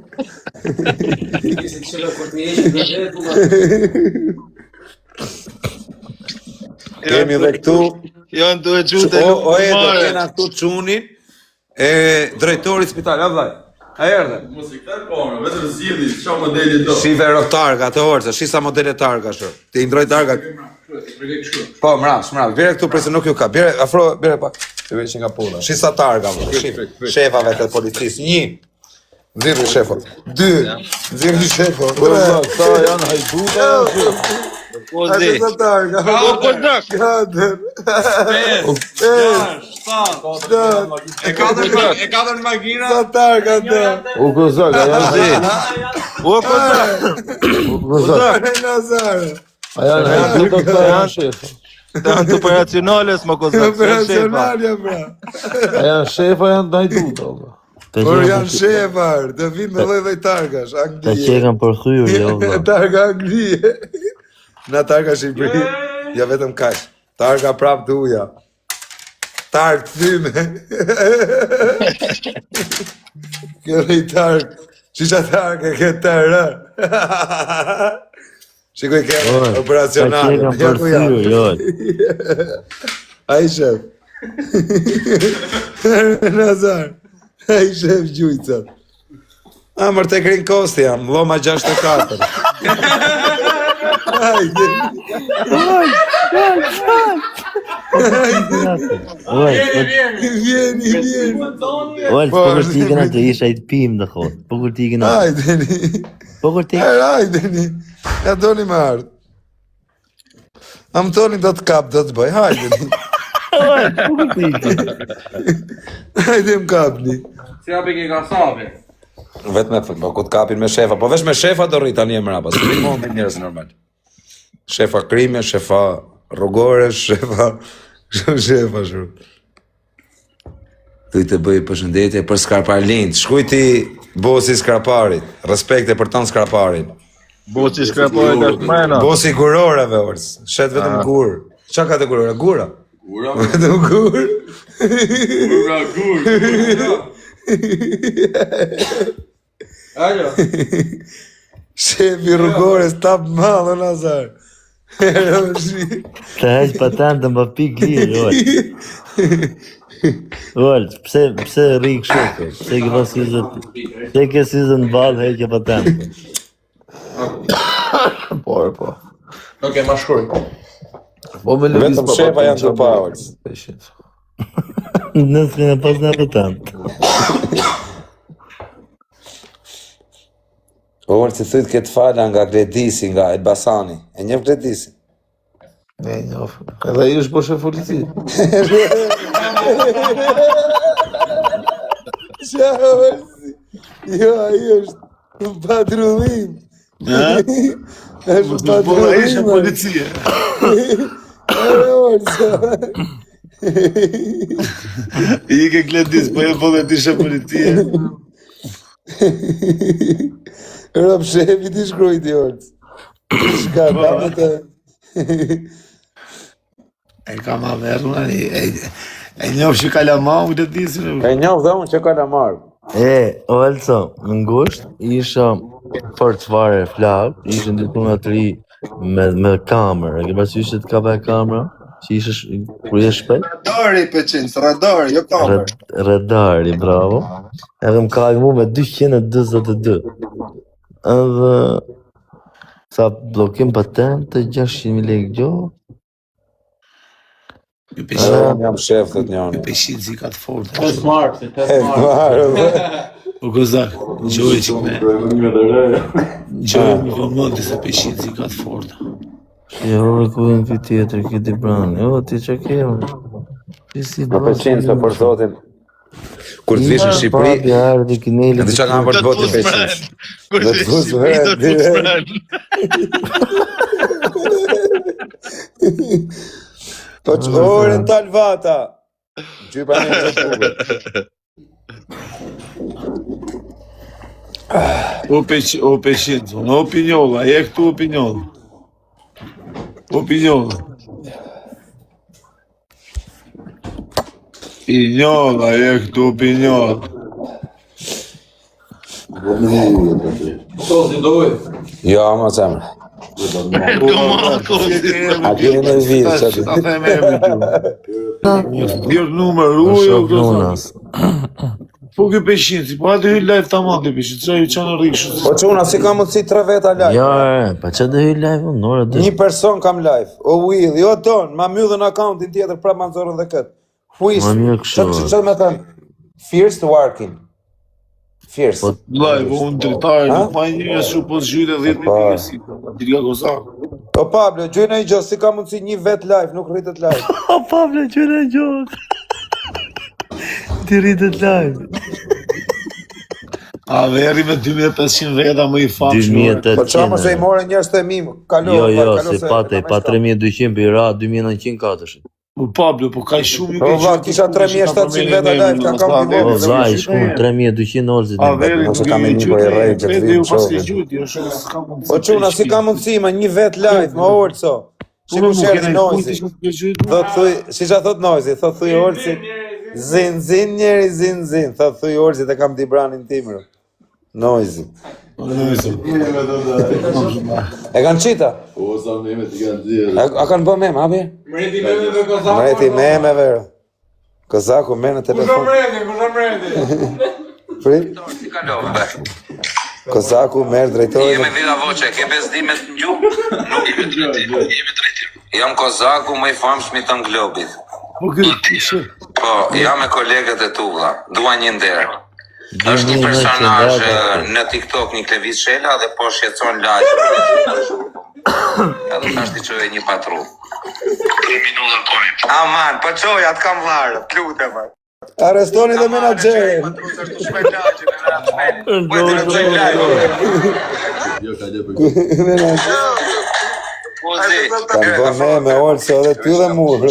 Kemi dhe këtu. Janë të e qute O e do kena këtu qunin e drejtorit spital, a vllaj. A erdhe. Mos i këtë kamerë, vetë të zjedhi, qa modeli do. Shive ro targa, të orëse, shi sa modele targa shë. Ti ndroj targa. Po, mravsh, bire këtu prese nuk ju ka. Bire, afro, bire pak. Të veqin nga pula. Shi sa targa, shefave të policisë. 1. Nxirri shefot. 2. Nxirri shefot. Ta janë hajduta. Po zi. Sa targa. Po Kozak. 4. 5. E katër magina. Sa targa të. O Kozak, a janë hajduta. O Kozak. O Kozak, Nazare. a janë hajduta këta janë shefa. Të janë të operacionales, më Kozak. Operacionalja, bra. A janë shefa, janë hajduta. Por janë shefar, të vinë me lloj targash, Ta Anglije. që e kam përthyr, jo, valla. Targa Anglije. Na targa Shqipëri, ja vetëm kaq. Targa prap duja. Targ thyme. Kjo i targ. Shisha targ e ke tërë. Shikoj ke Ta që e operacionale. kam përthyr, jo. Ai shef. Nazar. Ai shef gjujcat. Amër të krin kosti jam, loma 64. Hajde. Vjeni. Oj, po kur ti këna të isha i të pim dhe thot. Po kur ti këna. Hajdeni. Po kur ti. Hajdeni. Ja doni me ardhë. Am toni do të kap, do të bëj. Hajdeni. Oj, po kur ti. Hajde më kapni. Si hapi ke kasapi. Vetë me, po ku të kapin me shefa, po vesh me shefa do rrit tani e mrapa, s'ke mund me njerëz normal. Shefa krime, shefa rrugore, shefa shumë. Tu të bëj përshëndetje për Skarparlin, shkuj ti bosi Skarparit, respekte për ton Skarparin. Bosi shkrapojë të mëna. Bosi gurorave, orës, shet vetëm gur. Qa ka të gurora? Gura? Gura? Vetëm gur? Gura. Alo. Shefi rrugores, tap malë, Nazar. Të heq patentën pa pik lirë, Olt, pse rri kështu? Pse ke pas pse ke syze në ballë heqje patentën? Po. Okej, ma shkruaj. Po me lëviz Vetëm shefa janë të pavarës. Nëse kena pas në patentë. Orë që thujtë këtë fala nga Gledisi, nga Elbasani. E njef Gledisi? Ne njof. Edhe i është po shef polici. Jo, ai është patrullim. Është patrullim. policia. I ke Gledis, po e bëllë ti shef policia. Rëp shefi ti shkrujti orës. Shka, dame të... E ka ma verë, e njof që kalamau Gledis. E njof dhe unë që kalamar. Olso, në ngusht, isha fort fare flak, isha ndikun atëri me kamerë, e ke parasysh që të kapa e kamera, që isha kur je shpejt? Radari, peqinës, radari, jo kamer. Radari, bravo. Edhe më ka mu me 222. Edhe sa blokim patent, 600.000 lekë gjohë. Jam shef, thët njënë. Peshin si ka të fortë. Të smart, të smart. O Kozak, gjoj që me. Gjoj më vëmëndi se peshin si ka të fortë. Jo, rekujnë për tjetër, këti branë. Jo, ti që kemë. Në pëqenë, se për zotin. Kur të vishë në Shqipëri, në të që kam për të botë të pëqenë. Kur të fusë vërë, Po që orën talvata. Gjypa një të pubë. O peshin, në opinjolla, e këtu opinjolla. Opinjolla. Opinjolla, e këtu opinjolla. Kozi, doj. Jo, ma zemë. A kjeni në vidë, që të. Ta theme e me të. Djerë numër, ujo, Kozak. Po kjo peshin, si po atë hyjë live ta mande peshin, që ju qanë rikë Po që una, si kam mundësi 3 veta live. Ja, pa që dhe hyjë live, në orë dhe. Një person kam live, o Will, jo ton, ma myllën accountin tjetër, prap ma nëzorën dhe këtë. Ma mirë kështu. Që me thënë? Fierce to working. Fierce. live, unë dritarë, nuk ma një shu po zhyjtë 10.000 njësi. Ti ka Kozak. O Pablo, gjojnë e gjohë, si ka mundësi një vet live, nuk rritet live. O, Pavle, që në gjohë. Ti rritet live. A veri me 2500 veta më i famshme. 2800. Po qa më se i more njërës të mimë, Jo, si pate, pa 3200 për i ra, 2904. Po Pablo, po ka shumë Po va, kisha 3700 veta live, ka kam t'i O, vogë. zaj, shkun 3200 orëzit. A veri Mos e kam e një për e rejtë që të Vete vim ju pas ke qovë. gjujt, jo shumë s'ka mundësi. Po quna, si ka mundësi, ma një vet live, ma orë co. Shiku shërë Noizi. Thot thuj, si qa thot Noizi, thot thuj orësi. Zin, zin njeri, zin, zin. Thot thuj orësi të kam t'i branin timrë. Noizi. E kanë qita? O, sa meme t'i kanë dhirë. A kanë bë meme, abi? Mreti me dhe Kozaku. Mreti memeve. Kozaku me në telefon. Kusha mreti. Prit? Kozaku merë drejtori. Vida voce, ke bezdimet në gjuhë? Nuk jemi drejtim. Jam Kozaku më i famshëm i të Globit. Po, jam me kolegët e tu vlla. Dua një nder. Është një personazh në TikTok, një Klevis Shela dhe po shqetëson live. Edhe tash ti çoj një patrull. 3 minuta kohë. Aman, po çoja të kam varë, lutem. Arrestoni dhe menaxherin. Jo, ka le për Kam bërë me Olso edhe ty dhe murë.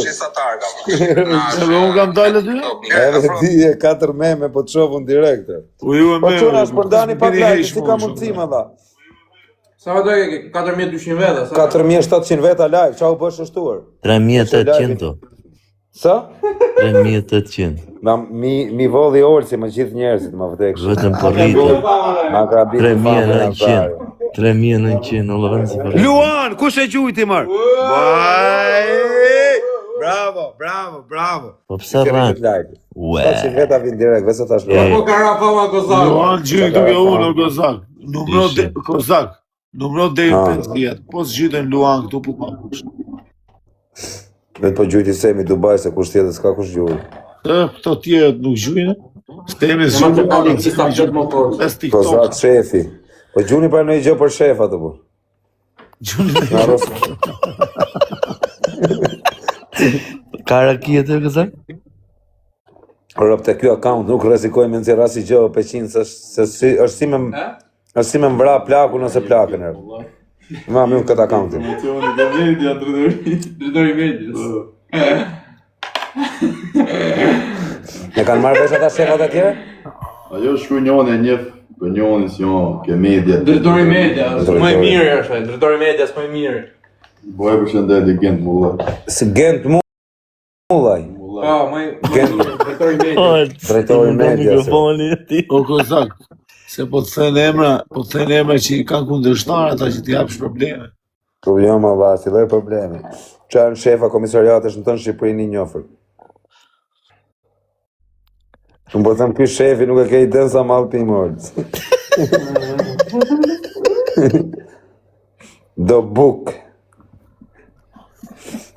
Edhe unë kam dalë aty? Edhe ti e 4 meme po të shofun direkte. Po ju e Po me. çuna shpërdani pak lajë, si ka mundësi më dha. Sa do e 4200 veta, sa? 4700 veta live, çau bësh shtuar? 3800. Sa? 3800. Mi volli Olsi më gjithë njerëzit më vdek. Vetëm po rritë. Ma ka bitë 3900. 3900, o lëvëndë për Luan, kush e gjujti marë? Bravo. Po pëse rranë? Ue. 700 veta vinë direkt, vese tash Luan. Po Karafama Kozak. Luan gjyj duke unë o Kozak. Kozak. Numro deri 50. Po zgjidhen Luan këtu po pa kush. Vetë po gjujti Semi Dubai se kush tjetër s'ka kush gjuj. Këto tjerët nuk gjujnë. Stemi zgjidhen. Kozak shefi. Po gjuni pra në i gjë për shef atë po. Në arros. Ka raki e të këzak? Rëp të kjo account nuk rrezikoj me nëzirë as i gjë për 100 se është si me mbra plakun ose plakën erë. Ma më këtë accountin. Drejtori medias. Ne kanë marrë vesh ata shefat e tjere? Ajo shku njone njef, për njone si jo, ke media. Drejtori medias, më i mirë është, drejtori medias më i mirë. Boj për shëndet i gent mullaj. Si gent mullaj. Po, më i drejtori medias. Drejtori medias. O Kozak, se po të thënë emra që i kanë kundërshtar ata që t'i japsh probleme. Problem Allah, si lloj problemi. Çan shefa komisariatesh në tonë Shqipërinë i njohur. Unë po them ky shefi nuk e ke iden sa mall pi molc. Do buk.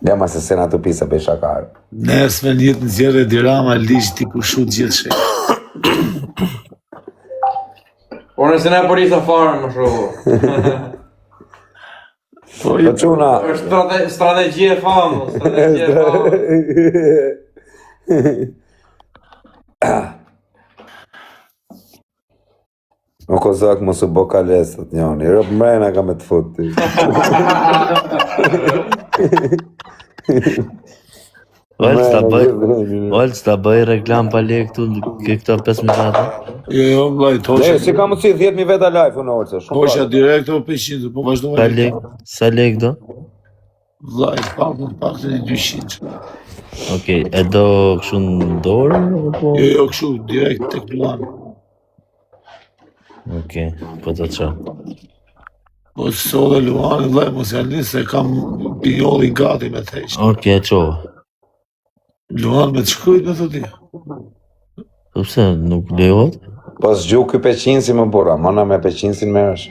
Dema se sena të pisa për shakar. Nesme njët në zjerë e dirama liqë t'i pushu gjithë shek. Por nëse ne polisa farën më shumë. Po çuna. Është strategji e famë, strategji e famë. O Kozak mos u bë kalesët njoni, rëp mrena ka me të futi. Olç ta bëj reklam pa lek këtu ke këto 5.000 veta. Jo, vlaj, tosha. Si ka mundësi 10.000 veta live unë Olca, shumë. Tosha direkt o 500, po vazhdo Sa lek? Sa lek do? Vlaj, pak të 200. Okej, e do kështu në dorë apo? Jo, kështu direkt tek Luan. Okej, po të çoj. Po so dhe Luan, vlaj, mos janë nisë se kam pinjolli gati me theqë. Okej, çoj. Luan me të shkujt me thoti. Po pse nuk lejohet? Pas gju ky 500 si më bura, mana me 500 si më është.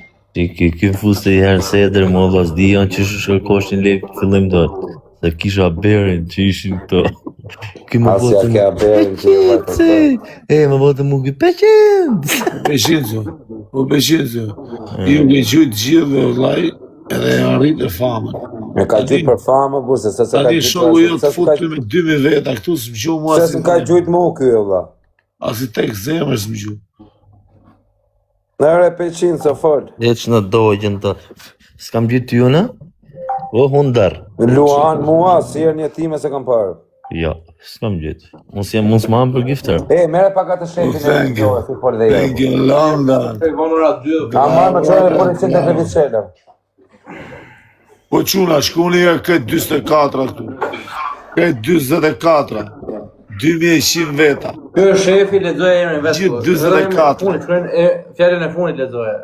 Ky fuste i herë se edër më vlas dijon që shkoshin lek fillim do. Se kisha berin që ishin këto. Ky më Asja botë. ke aberin që e vajtë. Më botë mu ky 500. 500 zë. Po 500 zë. Ju ke qujt gjithë dhe vlaj, edhe e arrit e famën. Me ka gjujt për famë, burse, se se ka Tani gjujt shoku jo të fut me 2000 veta, këtu s'më gju mua se ka gjujt mu ky, valla. Asi tek zemër s'më gju. Në ere 500, se fol. Leç në dojën të. S'kam gjithë ty në? O hundar. Luan mua, si erë një time se kam parë. Jo, s'kam gjithë. Unë si jam mund s'ma për gifter. Mere pak atë shefin e Thank you. si fol dhe Thank you, Landa. Vonura 2. A marrë më qërë dhe policin të Krevicela. Po quna, shkuni e këtë 24 këtu. Këtë 24. 2100 veta. Ky është shefi, lexoje emrin vetë. Gjithë 44. Fjalën e fundit lexoje.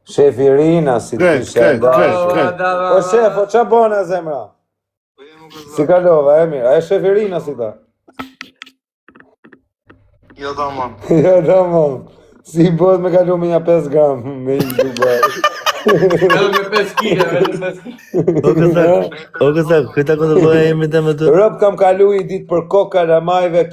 Shefi Rina, si të Kret. O shef, o qa bëna zemra? Si kalova, e mirë, a e shefi Rina si ta? Jo tamam. Jo, tamam. Si bëhet me kalu me një 5 gram, me një Dubai. Edhe me 5 kg, vetëm 5 kg. O kësak, këta këtë doja emrin të me të. Rëp kam kalu i ditë për kokë kalamajve,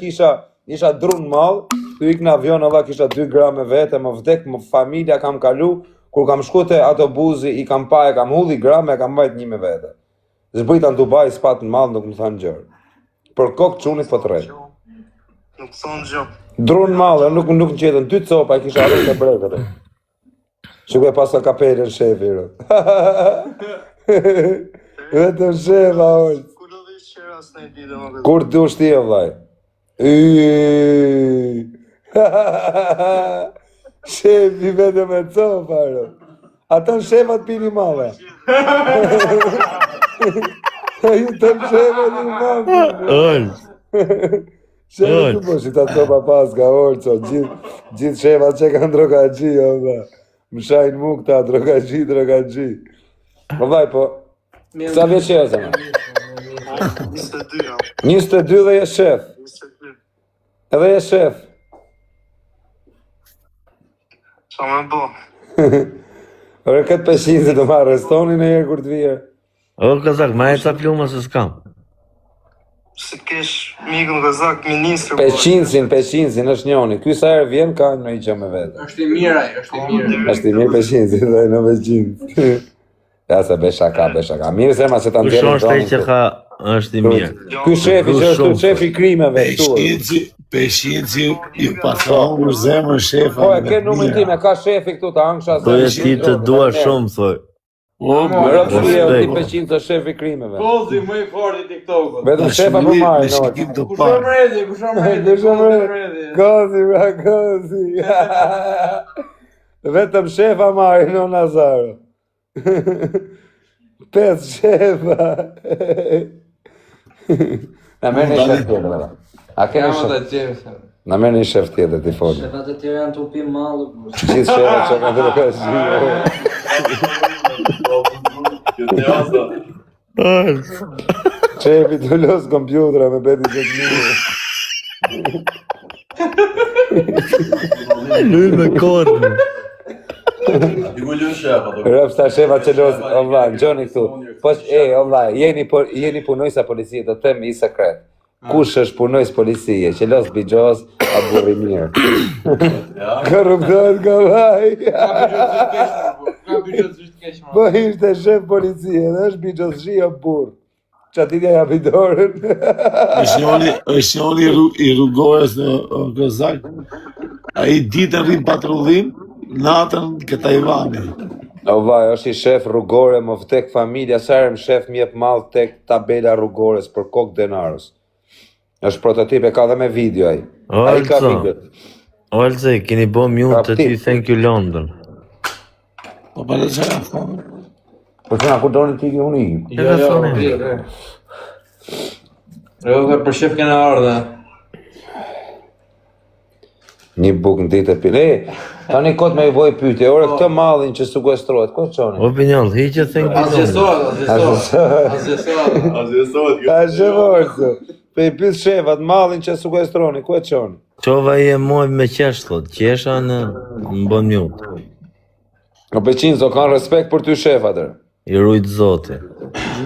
isha drun mall, tu ik në avion Allah kisha 2 grame vete, më vdek, më familja kam kalu, kur kam shku te autobusi, i kam pa, e kam hulli grame, e kam bajt 1 me vete. Zbëjta në Dubai, s'pat në mall, nuk më thanë gjërë. Për kokë qunit po të rejtë. Nuk thonë gjë. Drun madhe, nuk në qetën, 2 copa, kisha arrujt e bretër. Shukaj pas ka kapelën shefi, ro. Vetëm shefa, olë. Kur do vish qera s'ne di dhe më Kur du shtia, vlaj? Shefi vetëm e copa, ro. Ata në shefat pini madhe. Ju të në shefat pini madhe. Ol. Shefi të po shita copa pas ka orë, gjithë shefat që kanë drogagji, o dhe. Më shajnë mu këta, drogagji. O vaj, po, sa vjeç e zëma? 22 jam. 22 dhe je shef. 22. Edhe je shef. Qa me bo? Ore, këtë peshinzi do ma arrestonin e herë kur të vije. O, kazak, ma e ca pluma se s'kam. Se kesh mikën Kazak, ministrë. Peshinzin, është njoni. Ky sa herë vjen, ka në i që me vetë. Është i mirë ai, është i mirë. Është i mirë peshinzi, dhe në peshinzi. Ja se besha ka. Mirë se ma se të Kush ndjerën është ai që ka është i mirë. Ky shefi që është shefi krimeve këtu. Peshinci i pason zemër shefa. Po, e ke numrin tim, e ka shefi këtu të angsha Po e ti të dua shumë, thoj. Më rëpë shuje o ti peshinci të shefi krimeve. Pozi më i fortë i TikTokut. Vetëm shefa për marrë, në Kozi, bra, kozi. Vetëm shefa marrë, në Nazaro. 5 shefa. Na merë një shef tjetër, bra. A keni shef? Na merë një shef tjetër, ti foli. Shefat e tjerë janë të upim malë. Gjithë shefa që ka drogazhi. Shefi të los kompjutra me beti që të Luj me kornë. Rëpsta shefa që los, o vlaj, në gjoni këtu. Po që, o vlaj, jeni punojsa policie, do tem i sekret. Kush është punojs policie, që los bigjoz, a burri mirë. Korruptohet ka vaj. Po ishte shef policie, dhe është bigjozshi o burë. Qa titja ja pidorën. është njoni i rrugores në Kazak. A i ditën rrim patrullim, natën këta Ivani. O vaj, është i shef rrugore, më vtek familja, sarëm shef mjep malë tek tabela rrugores për kokë denarës. është prototipe, ka dhe me video ai. Ai ka video. Olce, keni bo mute të ty thank you London. Po për e që Po që nga ku doni ti unë i? Jo, për shef kena ardhe. Një buk në ditë e pile. Tani kot me i boj pyetje, ore këtë mallin që sugestrohet, ku e çoni? O pinjall, hiqe thank you London. Azhëvorë. Pe i pyet shefat mallin që sugestroni, ku e çoni? Qova i e moj me qesh, thot, qesha në bon mute. O Peqinzo, kanë respekt për ty shef atër. I rujt zoti.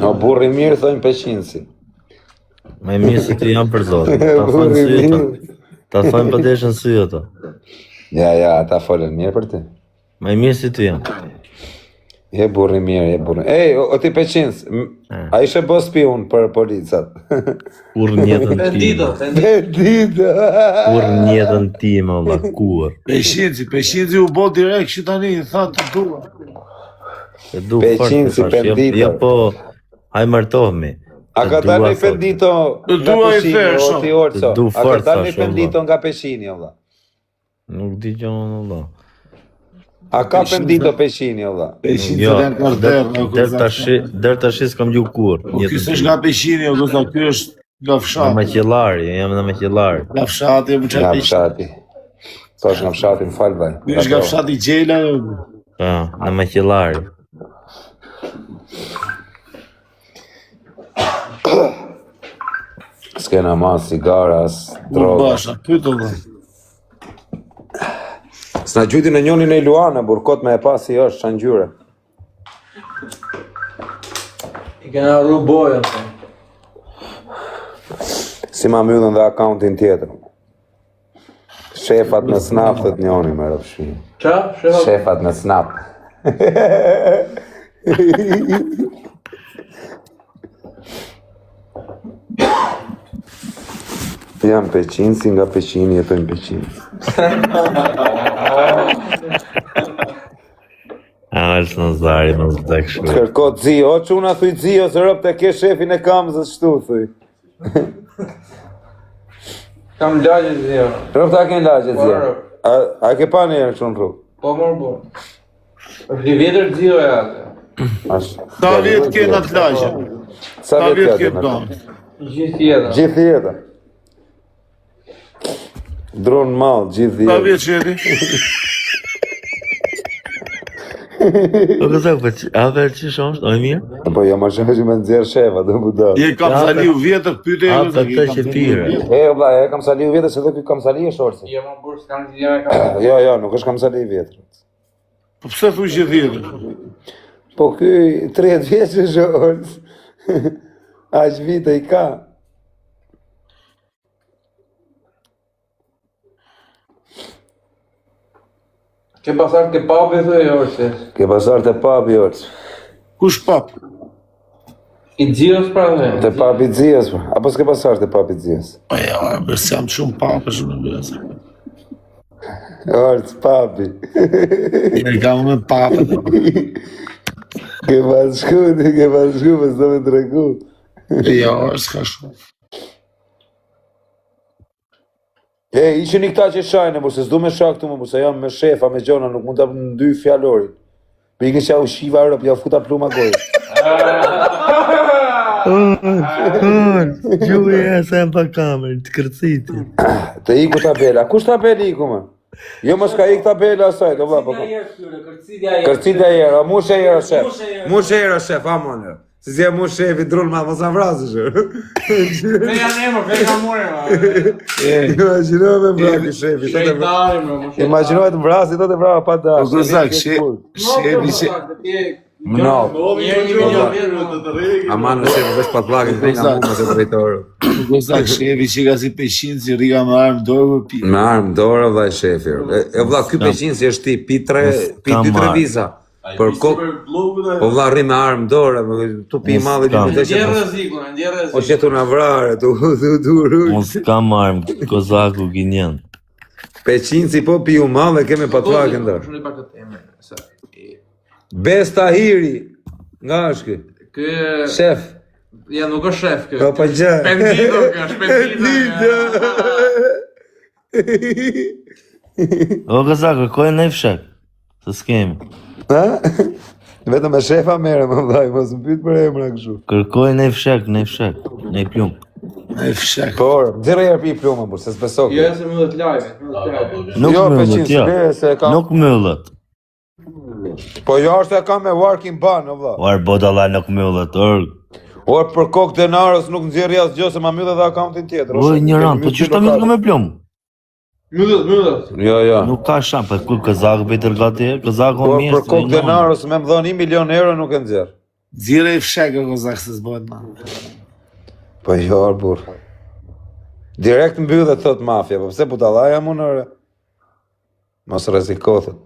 O burri mirë, thojnë Peqinzi. Me mirë se ty jam për zoti. Ta thonë sy jëta. Ta thonë për deshën sy jëta. Ja, ata folën mirë për ti. Me mirë se ty jam. Je burri mirë, je burri. Ej, o ti Peqinz, a ishe bo spion për policat? Kur njetën ti. Bendito. Kur njetën ti, mama, kur. Peqinzi u bo direkt që tani, tha të dua. E du Peqinzi, pendito. Ja po, haj martohemi. A ka dalë një pendito nga Peshini, o ti orco? A ka dalë një pendito nga Peshini, olla? Nuk di që në olla. A ka pendito Peshini, olla? Peshini të den karter. Der tashi s'kam gju kur. Ky s'është nga Peshini, o gëza, ky është nga fshati. Nga Maqellari, jam nga Maqellari. Nga fshati, më qëtë Peshini. Nga fshati. To është nga fshati, më falë, vaj. Ky është nga fshati Gjela. Nga Maqellari. S'kena ma sigaras, droga. Basha, pyto dhe. S'na gjyti në njonin e Luana, burkot me e pasi është, shanë gjyre. I kena rru bojën, të. Si ma myllën dhe akauntin tjetër. Shefat në snap të të njoni me rëpshmi. Qa? Shefat në snap. Jam peqinsi, nga peqini jetojnë peqin. Alës në zari, më zë këshu. Kërko zi, o quna thuj zi, ose rëp të ke shefin e kamzës shtu, thuj. Kam lagje zio. Rëp të ke në lagje zi. A ke pa një që në rrugë? Po mërë bo. është i vjetër zio e atë. Sa vjetë ke në të lagje? Sa vjetë ke të donë? Gjithë jetë. Gjithë jetë. Dronë malë, gjithë jetë. Sa vjetë që jeti? Po kësak, a verë që shumë, o e mirë? Po jam a shumë që me nëzirë shefa, dhe mu da. Je kam saliu vjetër, pyte e A për të që pire. Vla, e kam saliu vjetër, se dhe kjo kam sali e shorësi. Jo, më burë s'kam të gjeme kam. Jo, nuk është kam sali vjetër. Po pëse thuj që vjetër? Po këj 30 vjeqë shorës. Aq vite i ka. Ke pasar të papi, thë e orëse. Ke pasar të papi orës. Kush pap? I Xhios pra dhe. Të papi Xhios, apo s'ke pasar të papi Xhios? Po ja, bërës jam shumë papë, shumë bëzë. Orës, papi. E kam me papë. Ke pas shku, për s'do me të regu. Ja, s'ka shumë. Ishin i këta që shajnë, por se s'du me shak këtu më, por se jam me shefa, me gjona, nuk mund të në dy fjallorin. Për i kështë ja u shiva Europë, ja futa pluma gojë. Gjuhi e se më pa kamerë, të kërciti. Të iku tabela, kush tabeli iku më? Jo më s'ka ik tabela asaj, do vla, po. Kërcitja jera, mush e jera shef. Mush e jera shef, amon. Se si e mush shefi drull ma, mos a vrasë shë. Me janë e më, me janë mure, Imaginoj me vraki shefi. Shejtari, më. Imaginoj të vrasi, të të vrava pa da. Po gëzak, shefi që... No. Aman në shefi vesh pa të vlakin, të nga mu më se drejtorë. Po gëzak, shefi që ka si peqin, si riga me armë dorë për pi. Me armë dorë, vla shefi. E vla, ky peqin si është ti, pi 2-3 viza. Për kokë, po vla rri me armë dorë, tu pi madhe një të që... Ndjerë rëziku, ndjerë rëziku. O që tu në vrare, tu rrujë. Unë s'kam armë, kozaku gjinjen. Peqinci po pi u madhe, keme patlakin dorë. Shumë i pak të teme. Besta Hiri, nga është kë? Kë... Shef. Ja, nuk është shef kë. Ka pa gjë. Pendito kë, shpendito. O kozaku, kërkoj në i fshek, se s'kemi. Ha? Vetëm e shefa mere, më vllaj, mos më pyet për emra kështu. Kërkoj në i fshek, në i plumë. Në i fshek. Por, nxjerrë herë pi plumën, por se s'besoj. Jo, se më dhe të lajve. Nuk Jo, mëllët, jo. se e kam. Nuk mëllët. Po jo është e kam me working ban, o vlla. Orë bodalla nuk mëllët, Or për kokë denarës nuk nxjerrë asgjë se ma myllë edhe akauntin tjetër. O, një ranë, po që shtë mëllët me plumë? Mëllët. Jo. Nuk ka sham, për kur këzakë bëjtër gati, këzakë o Por mirë. për kokë denarës me më dhon 1 milion euro nuk e nxjerr. Zire i fshek e gëzak se s'bojt ma. Po jo, burr. Direkt mbyllet thot mafia, po pse budallaja mu nëre? Mos rrezikohet.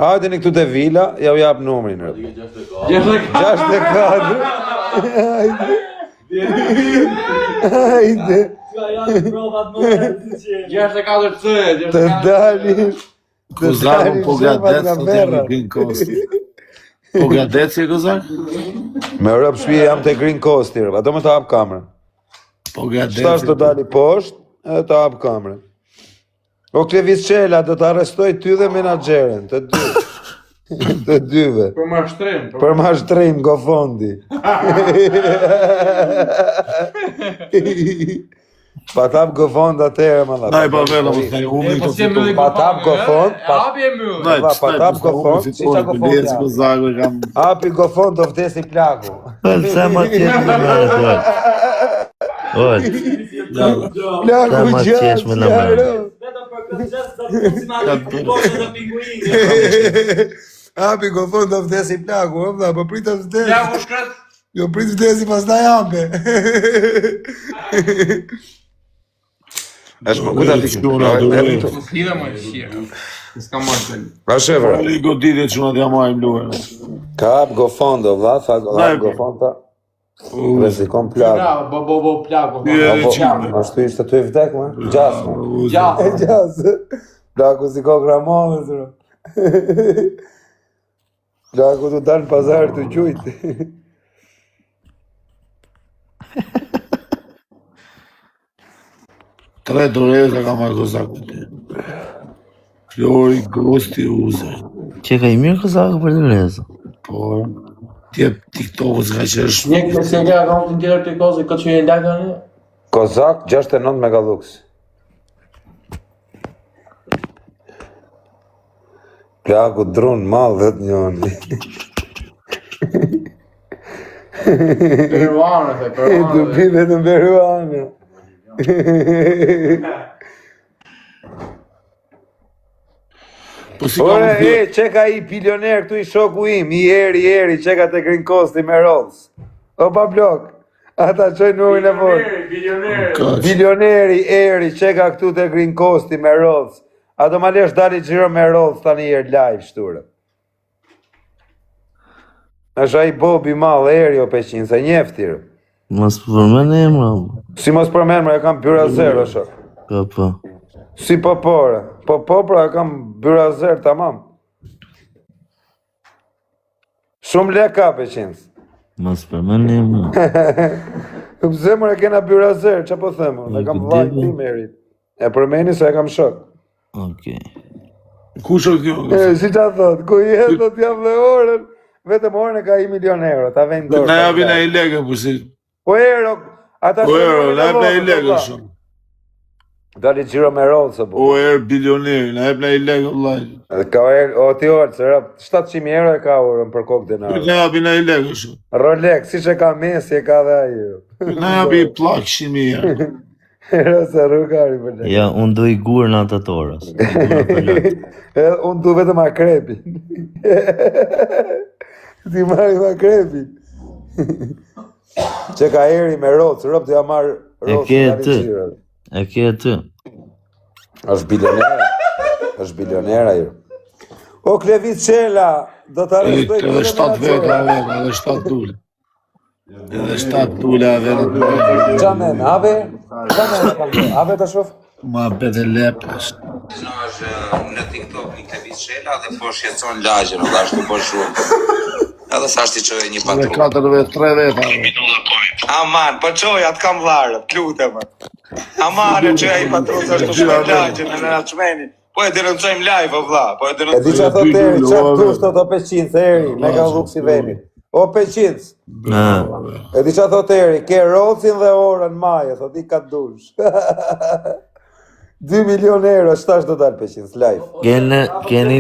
Hajde në këtu te vila, ja u jap numrin. 64. Hajde. Gjashtë e 4 C, Të dalin. Gëzaku po gadet sot e me Green Coast. Po gadet si gëzak? Me rëp shpije jam te Green Coast tjerë, ato me të hap kamerën. Po gadet. Shtash të dali poshtë, edhe të hap kamerën. O Klevis Qela, do të arrestoj ty dhe menaxherin, të dy. Të dyve. Për mashtrim. Për mashtrim, gofondi. Pa tap gofond atëherë më dha. Naj pa vela më thaj, unë i të fitu. Pa tap gofond, Hapi e myllë. Naj, pa tap gofond, si qa gofond Leci gëzak e kam... Hapi gofond do vdesi plaku. Se ma tjesh me mërë, Plaku ma qesh me në mërë. Hapi gofond do vdesi plaku, po prit të vdesi. Plaku shkret. Jo prit vdesi pas da jambe. Është më kuta të S'lidhe më të shirë. S'ka më të shirë. Pa shevra. I goditje që në t'ja majmë luhe. Ka hap gofondo, vla, tha hap gofonda. Rrezikon plak. Bo plaku. Ashtu ishte të i vdek, më? Gjas, më? Gjas. Plaku si ko gramove, zërë. Plaku të dalë në pazar të gjujtë. Tre doreza ka marrë Kozaku ti. Flori, Gosti, Uze. Që ka i mirë Kozaku për dorezë. Po, tjep TikTok-ës nga që është... Një këse nga akauntin tjetër të kozë, këtë që e lajka një? Kozak 69 megalux. Plaku drun mal dhe të njoni. Peruane, the Peruane. Du pi vetëm peruane. Po si ka Ore, më që ka i bilioner këtu i shoku im, i eri, që ka të Green Costi me Rolls. O pa blok, ata qoj nurin e fort. Bilioneri, eri, që ka këtu të Green Costi me Rolls. Ato ma lesh dali gjiro me Rolls tani live shture. Është ai Bobi mal, eri o peqin, se njeftir. Mos përmen e emra. Si mos përmen, e kam byra zero, shok. Po. Si popore. Po pra e kam byra zero, tamam. Shumë le ka peqins. Mos përmen e emra. Pse më e kena byra zero, që po themu? E kam vajt ti merit. E përmeni se e kam shok. Okej. Kush është kjo? Si që thot, ku jetë do t'jam dhe orën, vetëm orën e ka 1 milion euro, ta vend dorë. Na japi na i legë, po si... Po euro, ata Po euro, na japi na i legë shumë. Dali gjiro me Rolls, o bu. O erë bilioneri, na japi na i legë, vllaj. Ka erë, o ti orë, se rap, 700.000 euro e ka orën për kokë denarë. Na japi na i legë shumë. Rolex, si që ka Messi e ka dhe ajo. Na japi plak 100.000 euro. Se rrugari për legë. Ja, unë du i gurë në atë torës. Unë du vetëm akrepin. Ti marri akrepin. Që ka eri me Rolls, rop të ja marrë Rolls. E ke ty. është bilionera. është bilionera ju. O Klevit Qela, do të arrestoj Edhe 7 vetra vetë, edhe 7 dule. Edhe 7 dule a vetë. Qamen, abe? Abe të shof? Ma bete lepës. Në TikTok një Klevit Qela dhe po shqetson lagjën, dhe ashtu po shumë. Edhe sa është i qoj një Edhe patrull. 4 vetë, 3 vetra. Aman, po qoj atë kam varë, klute më. Aman, e qoj i patrull se është të shme lagjën, në në qmeni. Po e denuncojmë live, o vla, po e E di denuncojmë. që thot eri, qatë dush të 500, eri, me ka dhuk si venit. O 500, e di që thot eri, ke Rollsin dhe orën maje, thot i ka dush. 2 milion euro, shtash do dalë 500, live. Keni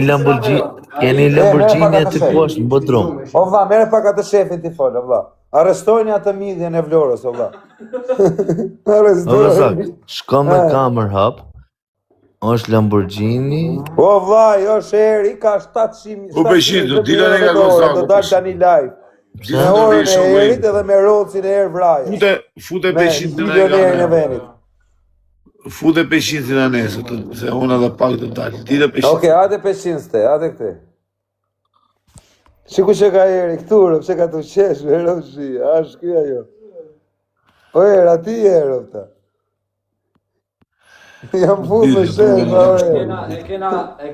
Lamborghini e të poshtë në bodrum. O vla, mere pak atë shefin ti folë, o vla. Arrestojnë atë midhjen e Vlorës, o vla. O vëzak, shko me kamer hap, është Lamborghini. O vllai, është eri, ka 700.000. Po 500, do dilën e nga Kozaku. Do dalë tani live. Me orën e erit edhe me Rollsin e erë vraje. Fute Me 500 në milionerin e venit. Fute 500 në nesë, se unë edhe pak të dalë. Dile 500. Oke, ate 500 ste, ate këte. Shiku që ka eri, këturë, që ka të qeshë, ero shi, ashtë kjo ajo. O erë, ati erë, ta. Jam fut me shenë, ma erë. E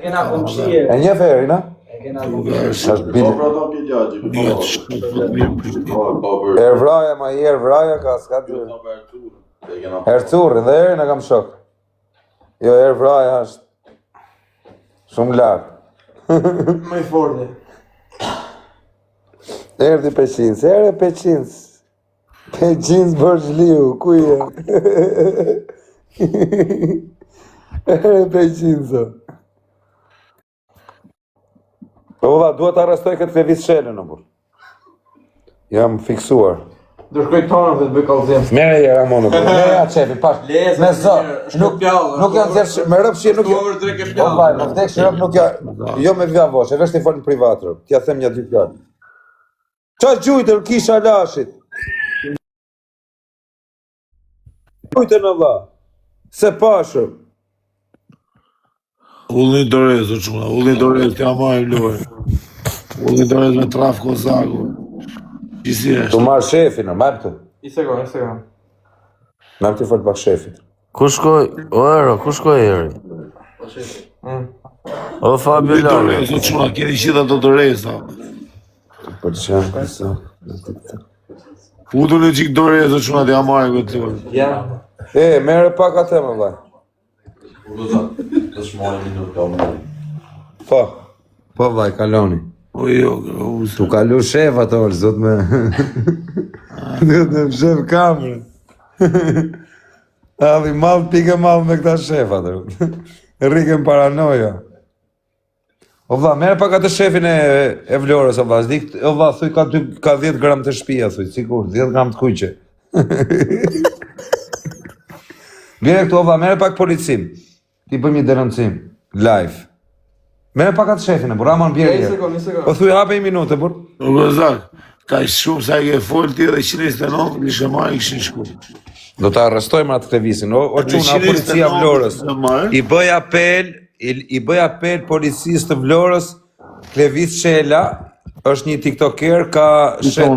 kena komshie. E një feri, na? E kena është erë vraja, ma i erë vraja ka, s'ka të... Hercurri, dhe eri në kam shok. Jo, erë vraja është shumë lartë. më i forte. Erdi 500, erë 500. 500 bërgjliu, ku je? Erë 500, so. Po valla, duhet të arrestoj këtë Klevit Qelën, në burë. Jam fiksuar. Dërkoj tonë dhe të bëj kallëzim. Mere jera monë, burë. Mere ja qefi, pash. Me zë. Nuk janë zërë, me rëpë që nuk janë... O vaj, më vdek që rëpë nuk janë... Jo me vja vosh, e vesh të i folë në privat, rëpë. Tja them një dy fjallë. Qa gjujtër kisha lashit? Gjujtër në vla. Se pashëm. Ullni Dorez, o quna, Ullni Dorez, t'ja marrë lojë. Ullni Dorez me traf Kozaku. Gjithësi është. Tu marrë shefin, ma pëtu. I sekund. Ma pëtu fort pak shefit. Ku shkoj? O Ero, ku shkoj Eri? O Fabio Lari. Dorez, o çuna, keni gjitha do Dorez, tha. Po të qenë kësa. Futu në qik Dorez, o çuna, të jamare këtë të. Ja. Mere pak atë më vaj. Po vaj, kaloni. O jo, uzë. Tu kalu shef ato, zot me... Zot me shef kamerën. Adhi malë pike malë me këta shef ato. Rikën paranoja. O vla, mere pak atë shefin e Vlorës, o vla, o vla, thuj ka 10 gram të shpia, thuj, sigur, 10 gram të kuqe. Vjene këtu, o vla, mere pak policim. Ti bëjmë një denëncim, live. Mere pak atë shefin e, bur, Aman Bjerje. O thuj, hape i minute, bur. O gëzak, ka i shumë sa i ke folë ti dhe 129, kishe marrë i kishin shku. Do të arrestojmë atë televizion, o quna policia Vlorës. I bëj apel policisë të Vlorës, Klevis Shela, është një tiktoker, ka shet...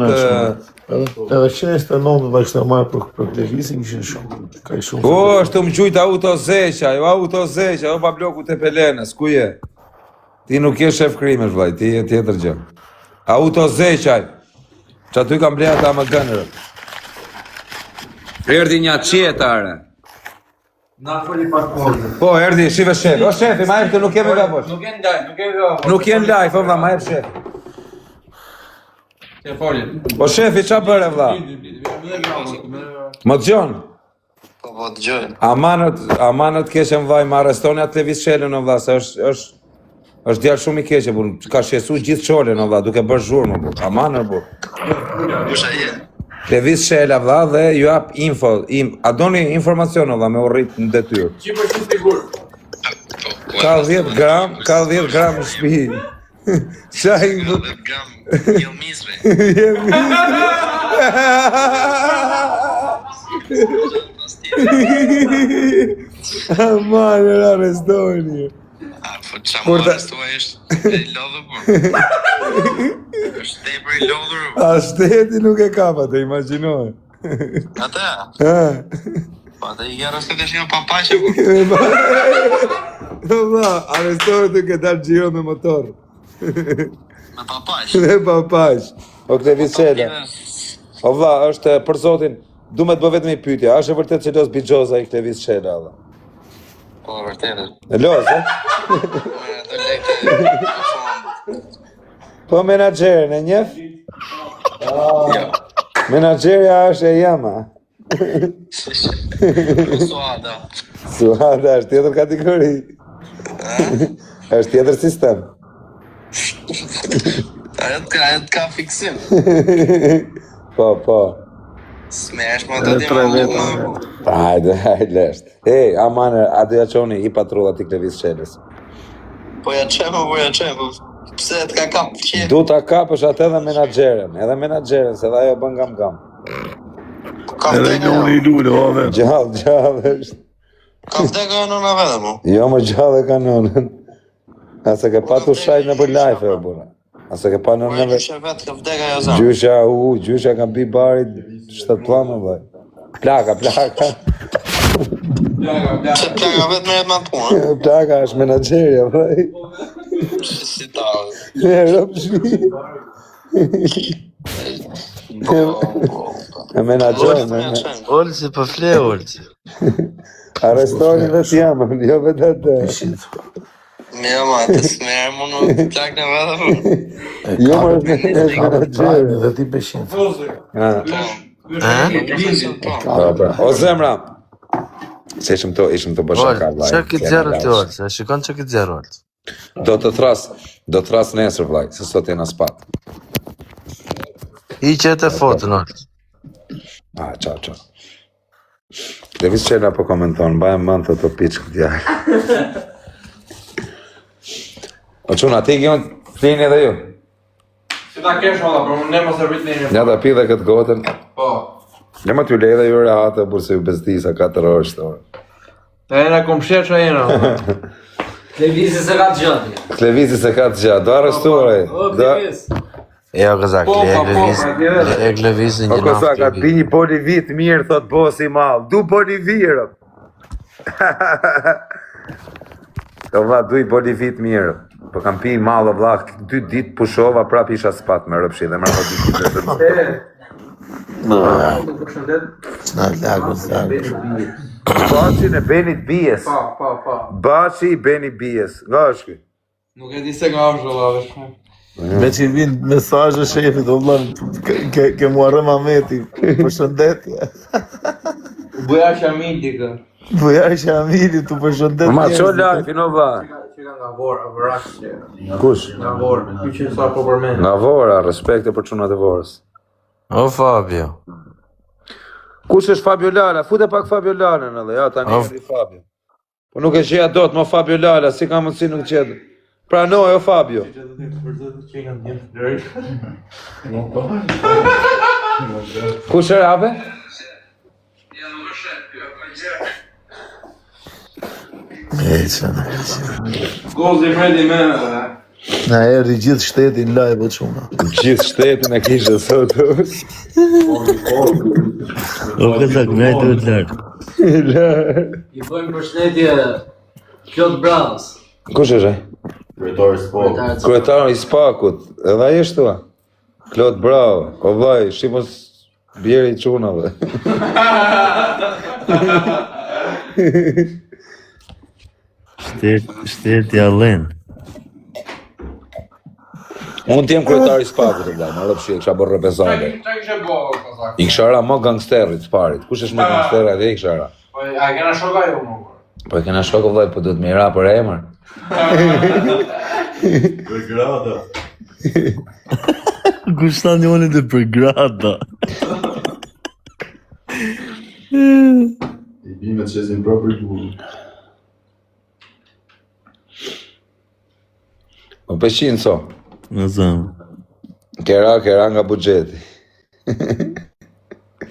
Edhe 129 dhe kështë marrë për televizin kishin shumë. Ka i shumë. O, është më gjujtë autozeqa, o pa bloku të Pelenës, ku je? Ti nuk je shef krimesh, vlaj, ti je tjetër gjë. Autozeqaj, që aty kam bleja ta më gënërë. Erdi një qjetare. Na foli pak kohë. Po, erdi, shive shef. O shefi, ma e nuk kemi gavosh. Nuk jenë live. Nuk jenë live, o vla, ma e shef. Ke foli. O shefi, qa bërë, vla? Më të gjonë? Po të gjojnë. Amanët keshen vaj, ma arrestoni atë Levis Shelën, o vla, se është djarë shumë i keqe, bur. Ka shesu gjithë qolën, o vla, duke bërë zhurë, bur. Amanër, bur. Kusha je? Levis Shela, vla, dhe ju ap info. A doni informacion, o vla, me u rritë në detyrë. Që për shumë sigur? Ka 10 gram në shpi. Qaj në... 10 gram jelmizme. Aman, e arrestojnë. Po qa më arrestuaj është i lodhë, por. është tepër i lodhër. A shteti nuk e kapa, të imaginoj. Ata? Po ata i arrestuaj të shima pampaqe, Va, arrestojnë të këtë dalë gjiro me motor. Me pampaqe? Me pampaqe. O këtë Vicela. O va, është për zotin, du me të bë vetëm i pytja, është e vërtet që los Bigjoza i këtë Vicela, va. Po, vërtet. E los, e? Do lekte... Po menagerën e njef? Jo. Menagerja është e jama. Suada. Suada është tjetër kategori. është tjetër sistem. Ajo ka fiksim. Po. Smesh më të dimë. Hajde, lesht. Aman, a do ja qoni i patrullat i Klevis Shelës. Po ja qemë. Pse të ka kap qenë? Du ta kapësh atë edhe menagerën, se dhe ajo bën gam. Edhe njoni i lullë, o vetë. Gjallë është. Ka vdekë e nëna vede, mu? Jo më gjallë e kanonën. Ase ke patu shajt në për life, e bura. Ase ke pa në nëve... Gjyshe vetë ka vdekë e jo zanë. Gjysha ka bi barit 7 planë, vaj. Plaka. Se plaka vetë me jetë ma të punë. Plaka është menagerja, vaj. Si talë. E rëpë shmi. E menagerën, Olsi, për fle, Olsi. Arrestojnë vetë jamën, jo vetë atë. Me jo ma, të smerë mu në plak në vetë. Jo më është menagerën. Dhe ti peshin. O zemra. Se ishëm të bëshaka, vlaj. Që këtë zjarë të Olsi, e shikon që këtë zjarë Olsi. Do të thras nesër, vlaj, se sot jena spat. I që e të fotën, Olsi. Qa. Levis Shela po komenton, bajem mënë të piqë këtë jaj. O quna, ti gjon flini edhe ju? Si ta kesh, valla, për më ne më servit një një. Nja ta pi dhe këtë gotën. Po. Ne më t'ju lej dhe ju rehatë, burse ju bezdisa 4 orë shtorë. E në kom shqe që jena. Klevisi se ka të gjatë. Klevisi se ka të gjatë, do arrestuare. O, Klevis. Jo, Kozak, le lëvizin O një Kozak, naftë. atë di një bolivit mirë, thot bosi malë. Du bolivirë. O vla, du i bolivit mirë. Po kam pi malë, vla, 2 ditë pushova, prap isha spat me rëpshi dhe mërë ditë. S'na lagu, Baci në Benit Bijes. Baci i Benit Bijes. Nga është ky? Nuk e di se nga është vëlla vesh. Me që i vinë mesazhe shefit, o vëlla, ke muarë Mameti, përshëndetje. Buja Shamili kë. Buja Shamili, tu përshëndet Ma qo live, no vla. Që nga Vora, Vrakë. Kush? Nga Vora. Ky që sa po përmend. Nga Vora, respekte për çunat e Vorës. O Fabio. Kush është Fabio Lala? Fute pak Fabio Lala në dhe, ja, tani erdhi Fabio. Po nuk e gjeja dot, mo Fabio Lala, si ka mundësi nuk gjetë. Pranoj, o Fabio. Kush e rabe? Gozi Fredi me. Na erdi gjithë shtetin live o çuna. Gjithë shtetin e kishte sot. O Kozak, ne duhet lartë. I bëjmë përshëndetje Klot Bravës. Kush është ai? Kryetari Kryetari i Spakut. Edhe ai është tua. Klot bravo. O vllai, shimos bjeri i çunave. Shteti Allen. Unë t'jem kryetari i Spakut, vllai, më rëpshi, kisha bërë repezale. Çfarë kishe bëu Kozak? I kisha ra më gangsterit parit. Kush është më gangster atë i kisha ra? Po a kena shoka ju më? Po e kena shokë vllai, po duhet më i ra për emër. Kushtani unë dhe për grada. I bime të qesin propër të Po peqin so. Në zëmë. Kera nga buxheti.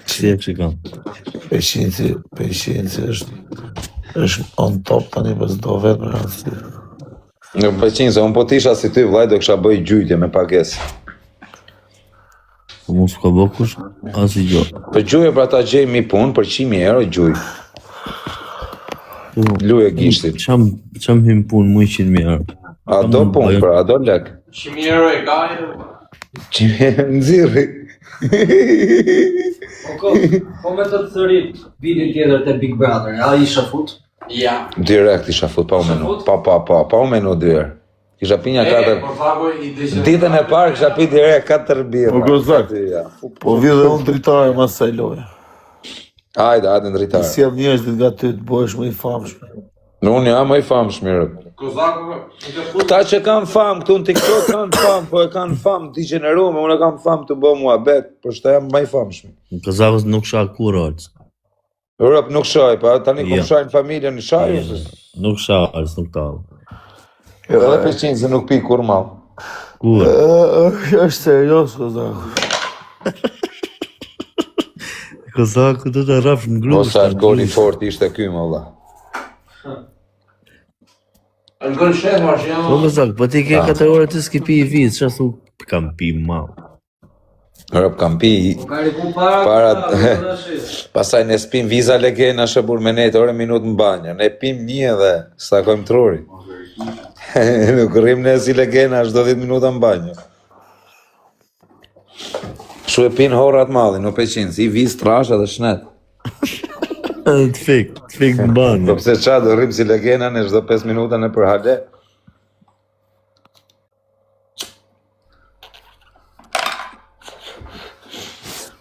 Si e shikon? Peshinci është on top tani, po s'do vetë për rasti. Në peqin se unë po t'isha si ty vllai do kisha bëj gjyjtje me pagesë. Po mos ka bë kush asi gjë. Për gjuje pra ta gjej mi punë për 100.000 euro gjuj. Luje gishtit. Çam hym punë më 100.000 euro. A do punë pra, a do lek? 100.000 euro e ka. 100.000 nxirri. Po me të thërit videon tjetër te Big Brother, a isha fut? Ja. Direkt isha fut pa u menu. Pa u menu dyer. Kisha pi një 4. Po thago i dishë. Ditën e parë kisha pi direkt 4 birra. Po Kozak, po vi dhe unë dritare mas saj loje. Hajde ndritare. Sjell njerëzit nga ty të bëhesh më i famshëm. Unë jam më i famshëm. Kozaku, Ta që kanë famë këtu në TikTok kanë famë, po e kanë famë t'i gjenerume, unë e kam famë të bë muhabet, për shta jam më i famshëm. Në Kazakës nuk shah kur orës. Rëp nuk shaj, pa tani kom shajnë familjen në shaj, Nuk shah orës, nuk talë. edhe peqin se nuk pi kur mal. Kur? Është serios, Kozak. Kazakë do të rafsh në grupë. Mosa është goli fort ishte ky më valla. është gol shef është jam. Po Kazakë, po ti ke 4 orë të s'ki pi i vitë, që thu kam pi mal. Rëp kam pi, Ka riku para. Parat- pasaj ne s'pim viza legena shëbur me nejtë, ore minut në banja, ne pim një dhe stakojmë truri. Nuk rrim ne si legena, është do 10 minuta në banjë. Shu e pin horat madhi, nuk peqin, si viz trasha dhe shnet. Të fik në Po banë. pse qa do rrim si legena në çdo 5 minuta në për hale.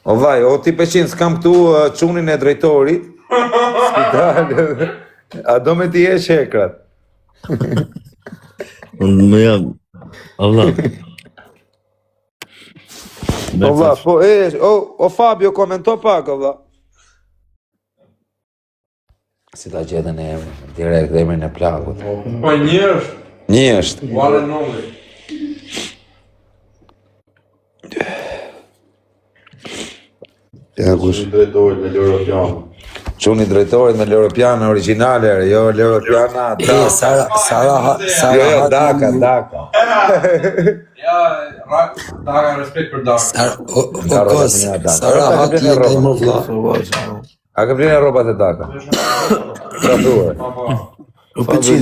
O vaj, o ti peqin, s'kam këtu qunin e drejtorit. Spital. A do me ti e qekrat? Unë më jam... Allah. O vlla, po o Fabio komento pak o vlla. Si ta gjetën e emrin, direkt emrin e plagut. Po njërsh. Një është. Vale nomri. Ja kush. drejtorit me Loro Fjama. Çuni drejtorit me l'Europiana origjinale, jo l'Europiana jo, Daka. Ja, Daka respekt për Daka. Sara hat lidhe më vlla. A ke blerë rrobat e Daka? Sa thuaj? U pëlqen